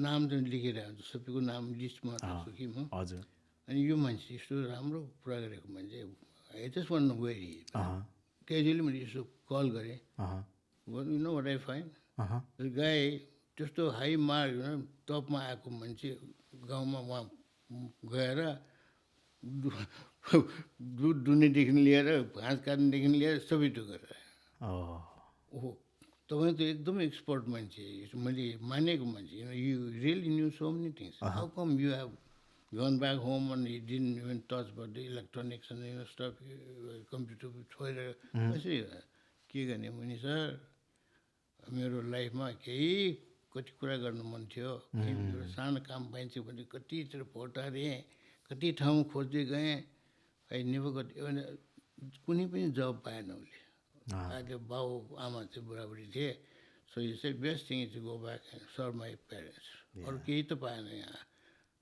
नाम चाहिँ लेखेर हुन्छ सबैको नाम लिस्टमा राख्छु कि म. हजुर. अनि यो मान्छे यस्तो राम्रो कुरा गरेको मान्छे I just want know where he. Casually मैले यसो कल गरेँ. You know what I fine guy त्यस्तो हाई मार्क टपमा आएको मान्छे गाउँमा उहाँ गएर दुध दुनेदेखि लिएर घाँस काट्नेदेखि लिएर सबै त्यो गरेर. ओहो तपाईँ त एकदमै एक्सपर्ट मान्छे मैले मानेको मान्छे. You really new so many things. How come you have gone back home and you didn't even touch about the electronics and stuff computer छोडेर कसरी के गर्ने. मुनि सर मेरो लाइफमा केही कति कुरा गर्नु मन थियो. एउटा सानो काम पाइन्छ भने कतितिर पटारेँ कति ठाउँ खोज्दै गएँ. आई नेभर गट कुनै पनि जब पाएन उसले. अहिले बाउ आमा चाहिँ बुढाबुढी थिए. सो यो चाहिँ best thing is to go back and serve my parents. अरू केही त पाएन यहाँ.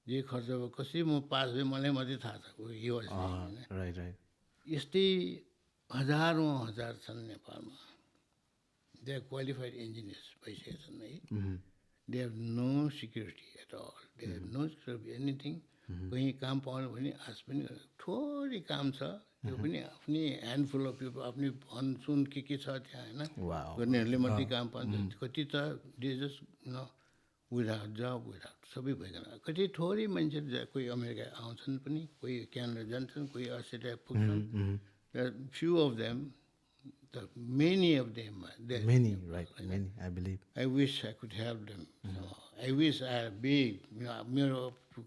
जे खर्च भयो कसरी म पास भएँ मलाई मात्रै थाहा छ. यस्तै हजारौँ हजार छन् नेपालमा. दे आर क्वालिफाइड इन्जिनियर्स भइसकेका छन् है. They have no security at all. They have no security anything. कहीँ काम पाउनु भने आश पनि थोरै काम छ. त्यो पनि आफ्नै ह्यान्डफुल अफ पिपल आफ्नै भनसुन के छ त्यहाँ होइन गर्नेहरूले मात्रै काम पाउँछ. कति त दे जस्ट न विदाउट जब विदाउट सबै भइकन कति थोरै मान्छेहरू कोही अमेरिका आउँछन् पनि कोही क्यानाडा जान्छन् कोही अस्ट्रेलिया पुग्छन्. Few of them the many of them there. Many, right? Many, I believe. I wish I could help them. I wish I had big. मेरो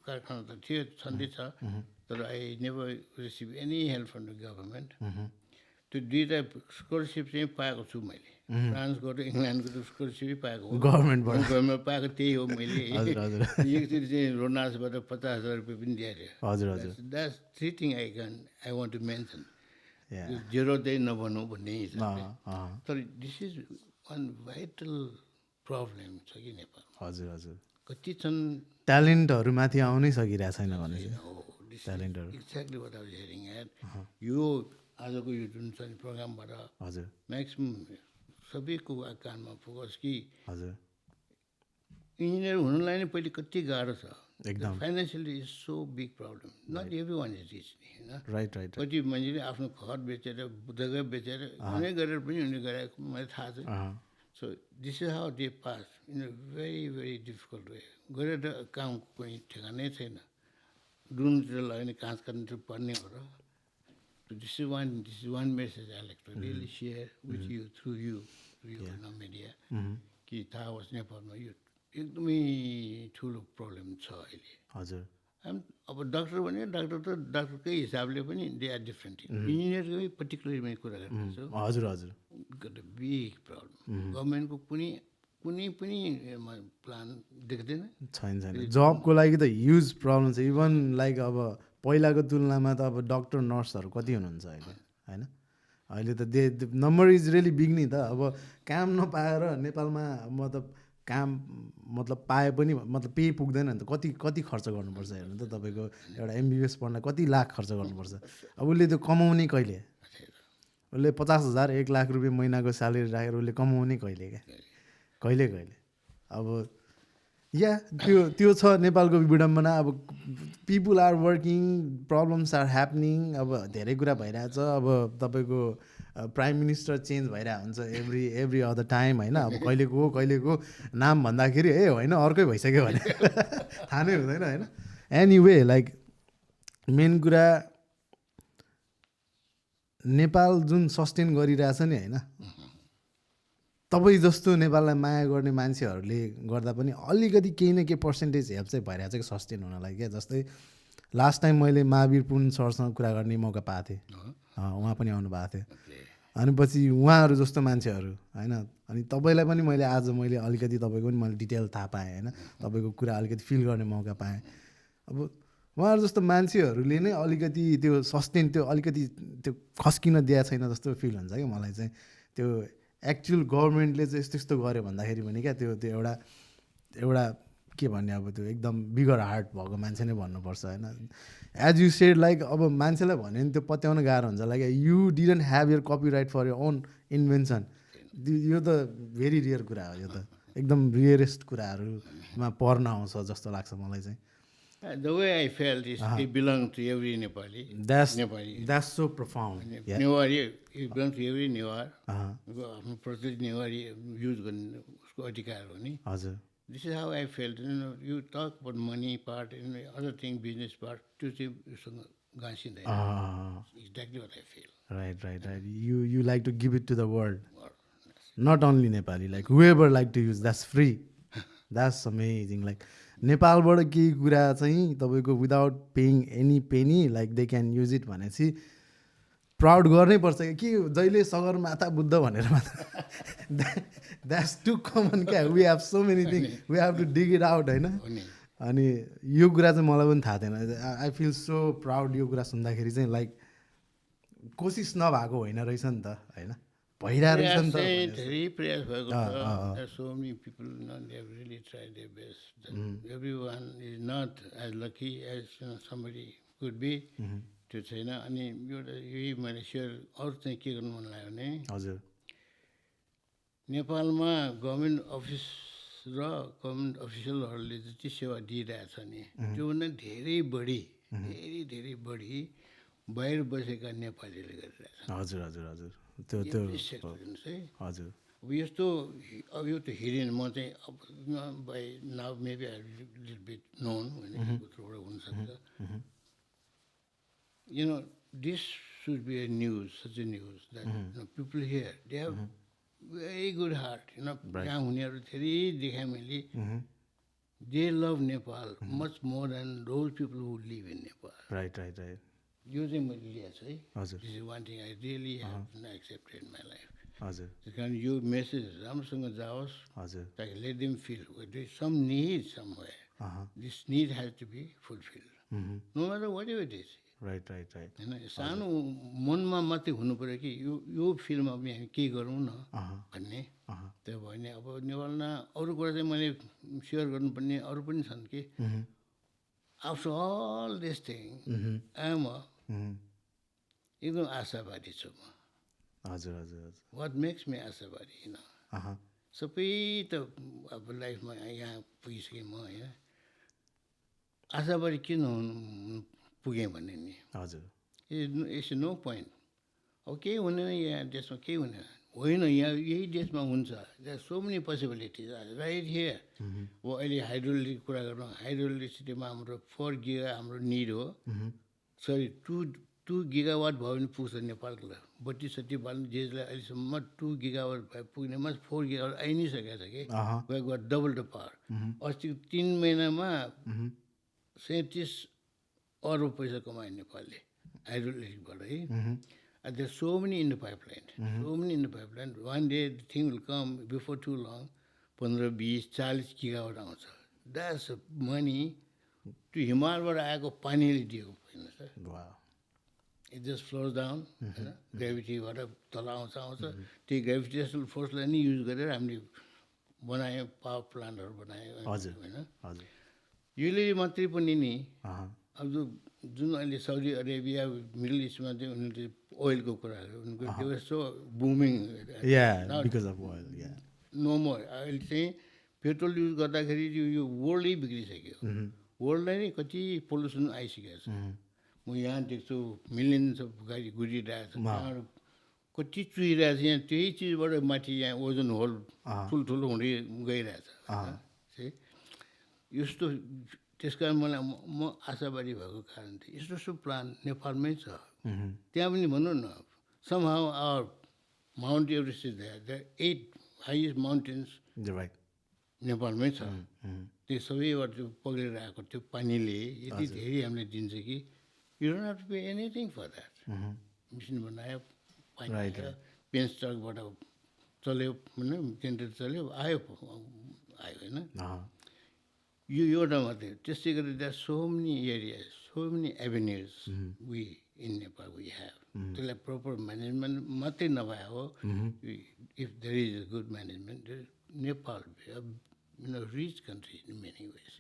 कारखाना त थियो छँदै छ तर I never received any help from the government. त्यो दुईवटा scholarship चाहिँ पाएको छु मैले. फ्रान्सको र इङ्ल्यान्डको त स्कलरसिपै पाएको हो. गभर्मेन्टबाट पाएको त्यही हो मैले. एकचोटि चाहिँ रोनासबाट 50,000 रुपियाँ पनि दिएको थियो. हजुर हजुर. That's 3 thing I want to mention. Zero चाहिँ नभनौँ भन्ने हिसाबले. तर this is one vital problem छ कि नेपालमा. हजुर हजुर. कति छन् ट्यालेन्टहरू माथि आउनै सकिरहेको छैन भने ट्यालेन्टहरू. Exactly what I was hearing at. यो आजको यो जुन छ प्रोग्रामबाट हजुर म्याक्सिमम् सबैको कानमा फोकस कि हजुर इन्जिनियर हुनुलाई नै पहिले कति गाह्रो छ. एकदम. Financially is so big problem. Not every one is rich होइन. Right right. कति मान्छेले आफ्नो घर बेचेर जग्गा बेचेर कुनै गरेर पनि उनीहरूले गरेको मलाई थाहा छ. So this is how they pass in a very very difficult way. गरेर कामको कुनै ठेगानै छैन. डुनतिर लाग्यो भने काँच काट्नु पर्ने हो र. This is one message I like to really share with you through you media कि थाहा होस् नेपालमा यो एकदमै ठुलो प्रब्लम छ अहिले. हजुर. अब डक्टर भने डक्टर त डक्टरकै हिसाबले पनि दे आर डिफ्रेन्ट. इन्जिनियरकै पर्टिकुलरली मैले कुरा गर्छु. हजुर हजुर. Got a big problem. गभर्मेन्टको कुनै पनि प्लान देख्दैन. छैन. जबको लागि त ह्युज प्रब्लम छ. इभन लाइक अब पहिलाको तुलनामा त अब डक्टर नर्सहरू कति हुनुहुन्छ अहिले होइन. अहिले त नम्बर इज रियली बिग नि त. अब काम नपाएर नेपालमा मतलब काम मतलब पाए पनि मतलब पे पुग्दैन नि त. कति खर्च गर्नुपर्छ हेर्नु त. तपाईँको एउटा MBBS पढ्न कति लाख खर्च गर्नुपर्छ. अब उसले त्यो कमाउने कहिले. उसले 50,000 1 लाख रुपियाँ महिनाको स्यालेरी राखेर उसले कमाउने कहिले क्या कहिले. अब या त्यो छ नेपालको विडम्बना अब people are working problems are happening अब धेरै कुरा भइरहेछ अब तपाईँको प्राइम मिनिस्टर चेन्ज भइरहेको हुन्छ एभ्री अदर टाइम होइन अब कहिलेको नाम भन्दाखेरि ए होइन अर्कै भइसक्यो भने थाहा नै हुँदैन होइन एनिवे लाइक मेन कुरा नेपाल जुन सस्टेन गरिरहेछ नि होइन तपाईँ जस्तो नेपाललाई माया गर्ने मान्छेहरूले गर्दा पनि अलिकति केही न केही पर्सेन्टेज हेल्प चाहिँ भइरहेको छ कि सस्टेन हुनलाई क्या जस्तै लास्ट टाइम मैले महावीर पुन सरसँग कुरा गर्ने मौका पाएको थिएँ उहाँ पनि आउनु भएको थियो अनि पछि उहाँहरू जस्तो मान्छेहरू होइन अनि तपाईँलाई पनि मैले अलिकति तपाईँको पनि मैले डिटेल थाहा पाएँ होइन तपाईँको कुरा अलिकति फिल गर्ने मौका पाएँ अब उहाँहरू जस्तो मान्छेहरूले नै अलिकति त्यो सस्टेन त्यो अलिकति त्यो खस्किन दिएको छैन जस्तो फिल हुन्छ क्या मलाई चाहिँ त्यो एक्चुअल गभर्मेन्टले चाहिँ यस्तो गऱ्यो भन्दाखेरि पनि क्या त्यो एउटा के भन्ने अब त्यो एकदम बिगर हार्ट भएको मान्छे नै भन्नुपर्छ होइन एज यु सेड लाइक अब मान्छेलाई भन्यो भने त्यो पत्याउन गाह्रो हुन्छ like you didn't have your copyright for your own invention यो त भेरी रियर कुरा हो यो त एकदम रियरेस्ट कुराहरूमा पर्न आउँछ जस्तो लाग्छ मलाई चाहिँ The way I felt is it belongs to every Nepali. That's so profound. Newari, it belongs to every Newar. आफ्नो प्रत्येक नेवारी युज गर्ने उसको अधिकार हो नि हजुर This is how I felt. You talk about money part and other thing, business part, त्यो चाहिँ उसँग गाँसिँदैन. Exactly what I feel. Right. You like to give it to the world. Not only Nepali, like whoever like to use, that's free. That's amazing. Like नेपालबाट केही कुरा चाहिँ तपाईँको without paying any penny like they can use it भनेपछि proud गर्नै पर्छ कि जहिले सगरमाथा बुद्ध भनेर मात्र द्याट्स टु कमन क्या we have so many thing we have to dig it out होइन अनि यो कुरा चाहिँ मलाई पनि थाहा थिएन आई फिल सो प्राउड यो कुरा सुन्दाखेरि चाहिँ लाइक कोसिस नभएको होइन रहेछ नि त होइन भइरहेको रहेछ नि त धेरै प्रयास भएको छ so many people they have really tried their best everyone is not as lucky as somebody could be त्यो छैन अनि एउटा यही मैले सेयर अरू चाहिँ के गर्नु मन लाग्यो भने हजुर नेपालमा गभर्मेन्ट अफिस र गभर्मेन्ट अफिसियलहरूले जति सेवा दिइरहेछ नि त्योभन्दा धेरै बढी बाहिर बसेका नेपालीले गरिरहेछ हजुर त्यो हजुर अब यस्तो अब यो त हेरेन म चाहिँ अब by now maybe I little bit known होइन थ्रुबाट हुनसक्छ this should be a news, such a news that people here they have very good heart. जहाँ हुनेहरू धेरै देखाएँ मैले they love Nepal much more than those people who live in Nepal. Right. यो चाहिँ मैले लिएको छु है. हजुर. This is one thing I really have accepted in my life. हजुर. कारण यो मेसेज राम्रोसँग जाओस्. हजुर. Like let them feel there is some need somewhere. This need has to be fulfilled. No matter whatever it is. Right होइन सानो मनमा मात्रै हुनु पऱ्यो कि यो फिल्डमा पनि हामी केही गरौँ न भन्ने त्यो भयो भने अब नेपालमा अरू कुरा चाहिँ मैले सेयर गर्नुपर्ने अरू पनि छन् कि after all this thing I'm एकदम आशावादी छु म हजुर वाट मेक्स मी आशावादी सबै त अब लाइफमा यहाँ पुगिसकेँ म होइन आशावादी किन हुनु पुगेँ भन्ने नि हजुर इट्स नो पोइन्ट अब केही हुने यहाँ देशमा केही हुने होइन यहाँ यही देशमा हुन्छ there so many possibilities right here अब अहिले हाइड्रोइलेक्ट्रिक कुरा गरौँ हाइड्रोइलेक्ट्रिसिटीमा हाम्रो 4 गिगा हाम्रो निड हो सरी 2 गिगावाट भयो भने पुग्छ नेपालको बत्ती सत्ती बाल्नु देशलाई अहिलेसम्म 2 गिगावाट भए पुग्नेमा 4 गिगावाट आइ नै सकेको छ कि गएको डबल द पावर अस्तिको 3 महिनामा 37 अरब पैसा कमाए नेपालले हाइड्रोइलेक्ट्रिकबाट है there so many in the pipeline one day the thing will come before too long 15-20-40 gigawatt आउँछ द्याट्स मनी त्यो हिमालबाट आएको पानीले दिएको होइन sir it just flows down होइन ग्रेभिटीबाट तल आउँछ त्यही ग्रेभिटेसनल फोर्सलाई नै युज गरेर हामीले बनायौँ पावर प्लान्टहरू बनायौँ होइन यसले मात्रै पनि नि अब जुन अहिले साउदी अरेबिया मिडल इस्टमा चाहिँ उनीहरूले ओइलको कुराहरू उनीहरूको so booming because of oil no more अहिले चाहिँ पेट्रोल युज गर्दाखेरि यो वर्ल्डै बिग्रिसक्यो वर्ल्डलाई नै कति पोल्युसन आइसकेको छ म यहाँ देख्छु मिलियन्स अफ गाडी गुडिरहेको छ त्यहाँबाट कति चुहिरहेको छ यहाँ त्यही चिजबाट माथि यहाँ ओजन होल ठुल्ठुलो हुँदै गइरहेछ यस्तो त्यस कारण मलाई म आशावादी भएको कारण थियो यस्तो यस्तो प्लान नेपालमै छ त्यहाँ पनि भनौँ न somehow our Mount Everest is there. The 8 highest mountains नेपालमै छ त्यो सबैबाट पक्रेर आएको त्यो पानीले यति धेरै हामीलाई दिन्छ कि you don't have to pay anything for that machine बनायो पानी पेन्स ट्रकबाट चल्यो होइन जेनेरेटर चल्यो आयो होइन यो एउटा मात्रै त्यस्तै गरेर that so many areas so many avenues we in Nepal we have त्यसलाई प्रपर म्यानेजमेन्ट मात्रै नभए हो if there is a good management Nepal rich country in many ways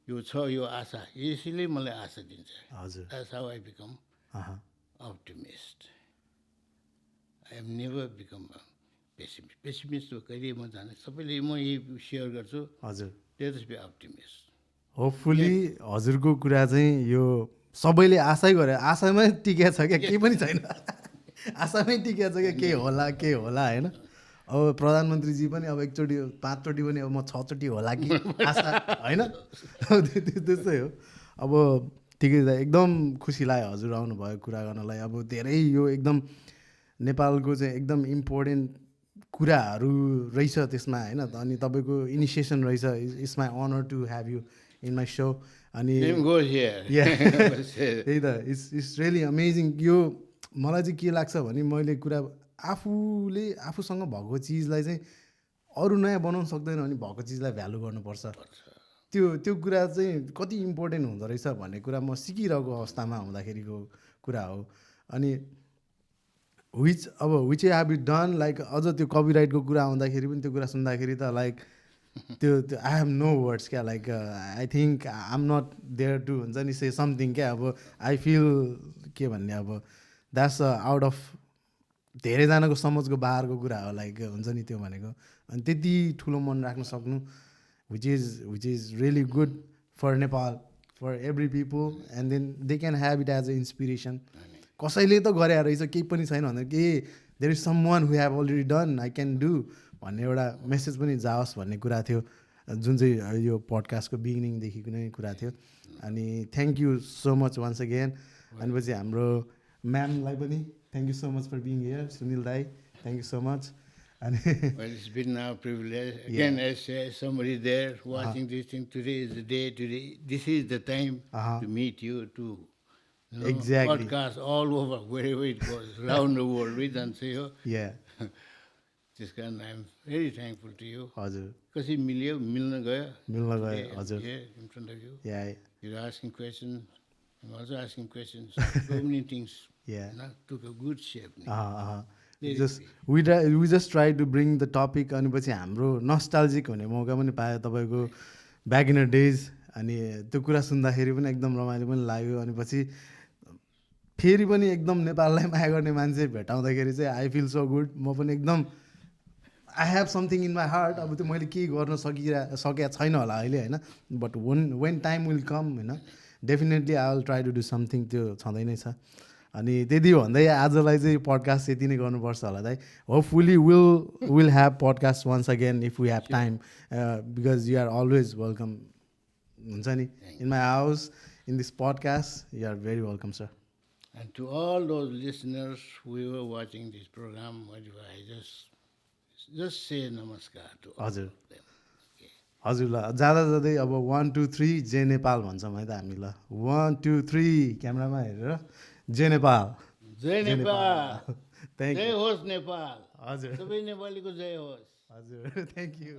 यो छ यो आशा यसैले मलाई आशा दिन्छ that's how I become optimist I have never become pessimist pessimist कहिले म जाने सबैले म यही सेयर गर्छु हजुर लेट्स बी अप्टिमिस्ट होपफुली हजुरको कुरा चाहिँ यो सबैले आशै गरे आशामै टिकेको छ क्या केही पनि छैन आशामै टिकेको छ क्या के होला होइन अब प्रधानमन्त्रीजी पनि अब एकचोटि 5 चोटि पनि अब म 6 चोटि होला कि आशा होइन त्यस्तै हो अब ठिकै छ एकदम खुसी लाग्यो हजुर आउनुभयो कुरा गर्नलाई अब धेरै यो एकदम नेपालको चाहिँ एकदम इम्पोर्टेन्ट कुराहरू रहेछ त्यसमा होइन अनि तपाईँको इनिसिएसन रहेछ it's my honour to have you in my show अनि त्यही त इट्स रियली अमेजिङ यो मलाई चाहिँ के लाग्छ भने मैले कुरा आफूसँग भएको चिजलाई चाहिँ अरू नयाँ बनाउन सक्दैन अनि भएको चिजलाई भ्यालु गर्नुपर्छ त्यो कुरा चाहिँ कति इम्पोर्टेन्ट हुँदो रहेछ भन्ने कुरा म सिकिरहेको अवस्थामा हुँदाखेरिको कुरा हो अनि which have you done like अझ त्यो कपिराइटको कुरा आउँदाखेरि पनि त्यो कुरा सुन्दाखेरि त लाइक त्यो आई हेभ नो वर्ड्स क्या like I think I am not there to हुन्छ नि से समथिङ क्या अब आई फिल के भन्ने अब द्याट्स आउट अफ धेरैजनाको समझको बाहिरको कुरा हो लाइक हुन्छ नि त्यो भनेको अनि त्यति ठुलो मन राख्न सक्नु which is really good for Nepal for every people and then they can have it as a inspiration कसैले त गरे रहेछ केही पनि छैन भने के there is someone who have already done I can do भन्ने एउटा मेसेज पनि जाओस् भन्ने कुरा थियो जुन चाहिँ यो पडकास्टको बिगिनिङदेखिको नै कुरा थियो अनि thank you so much once again अनि पछि हाम्रो म्यामलाई पनि thank you so much for being here Sunil दाई थ्याङ्क यू सो मच अनि well, it's been our privilege again as somebody there watching this thing today is the day today this is the time to meet you to exactly podcast all over wherever it goes around the world we don't say this kind I'm very thankful to you हजुर kasi milna gaya हजुर in front of you you're asking questions I'm also asking questions so many things took a good shape we just try to bring the topic अनि पछि हाम्रो नस्टाल्जिक हुने मौका पनि पायो तपाईँको ब्याक इन अ डेज अनि त्यो कुरा सुन्दाखेरि पनि एकदम रमाइलो पनि लाग्यो अनि पछि फेरि पनि एकदम नेपाललाई माया गर्ने मान्छे भेटाउँदाखेरि चाहिँ आई फिल सो गुड म पनि एकदम I have something in my heart अब त्यो मैले केही गर्न सकेको छैन होला अहिले होइन but when time will come होइन definitely I will try to do something त्यो छँदै नै छ अनि त्यति भन्दै आजलाई चाहिँ पडकास्ट यति नै गर्नुपर्छ होला दाइ hopefully will have podcast once again if we have time because you are always welcome हुन्छ नि in my house in this podcast you are very welcome sir And to all those listeners who were watching this program, I just say namaskar to all of them. हजुर ल जाँदा जाँदै अब 1 2 3 जय नेपाल भन्छौँ है त हामी ल 1 2 3 क्यामेरामा हेरेर जय नेपाल जय नेपाल थ्याङ्क यू जय होस् नेपाल हजुर सबै नेपालीको जय होस् हजुर थ्याङ्क यू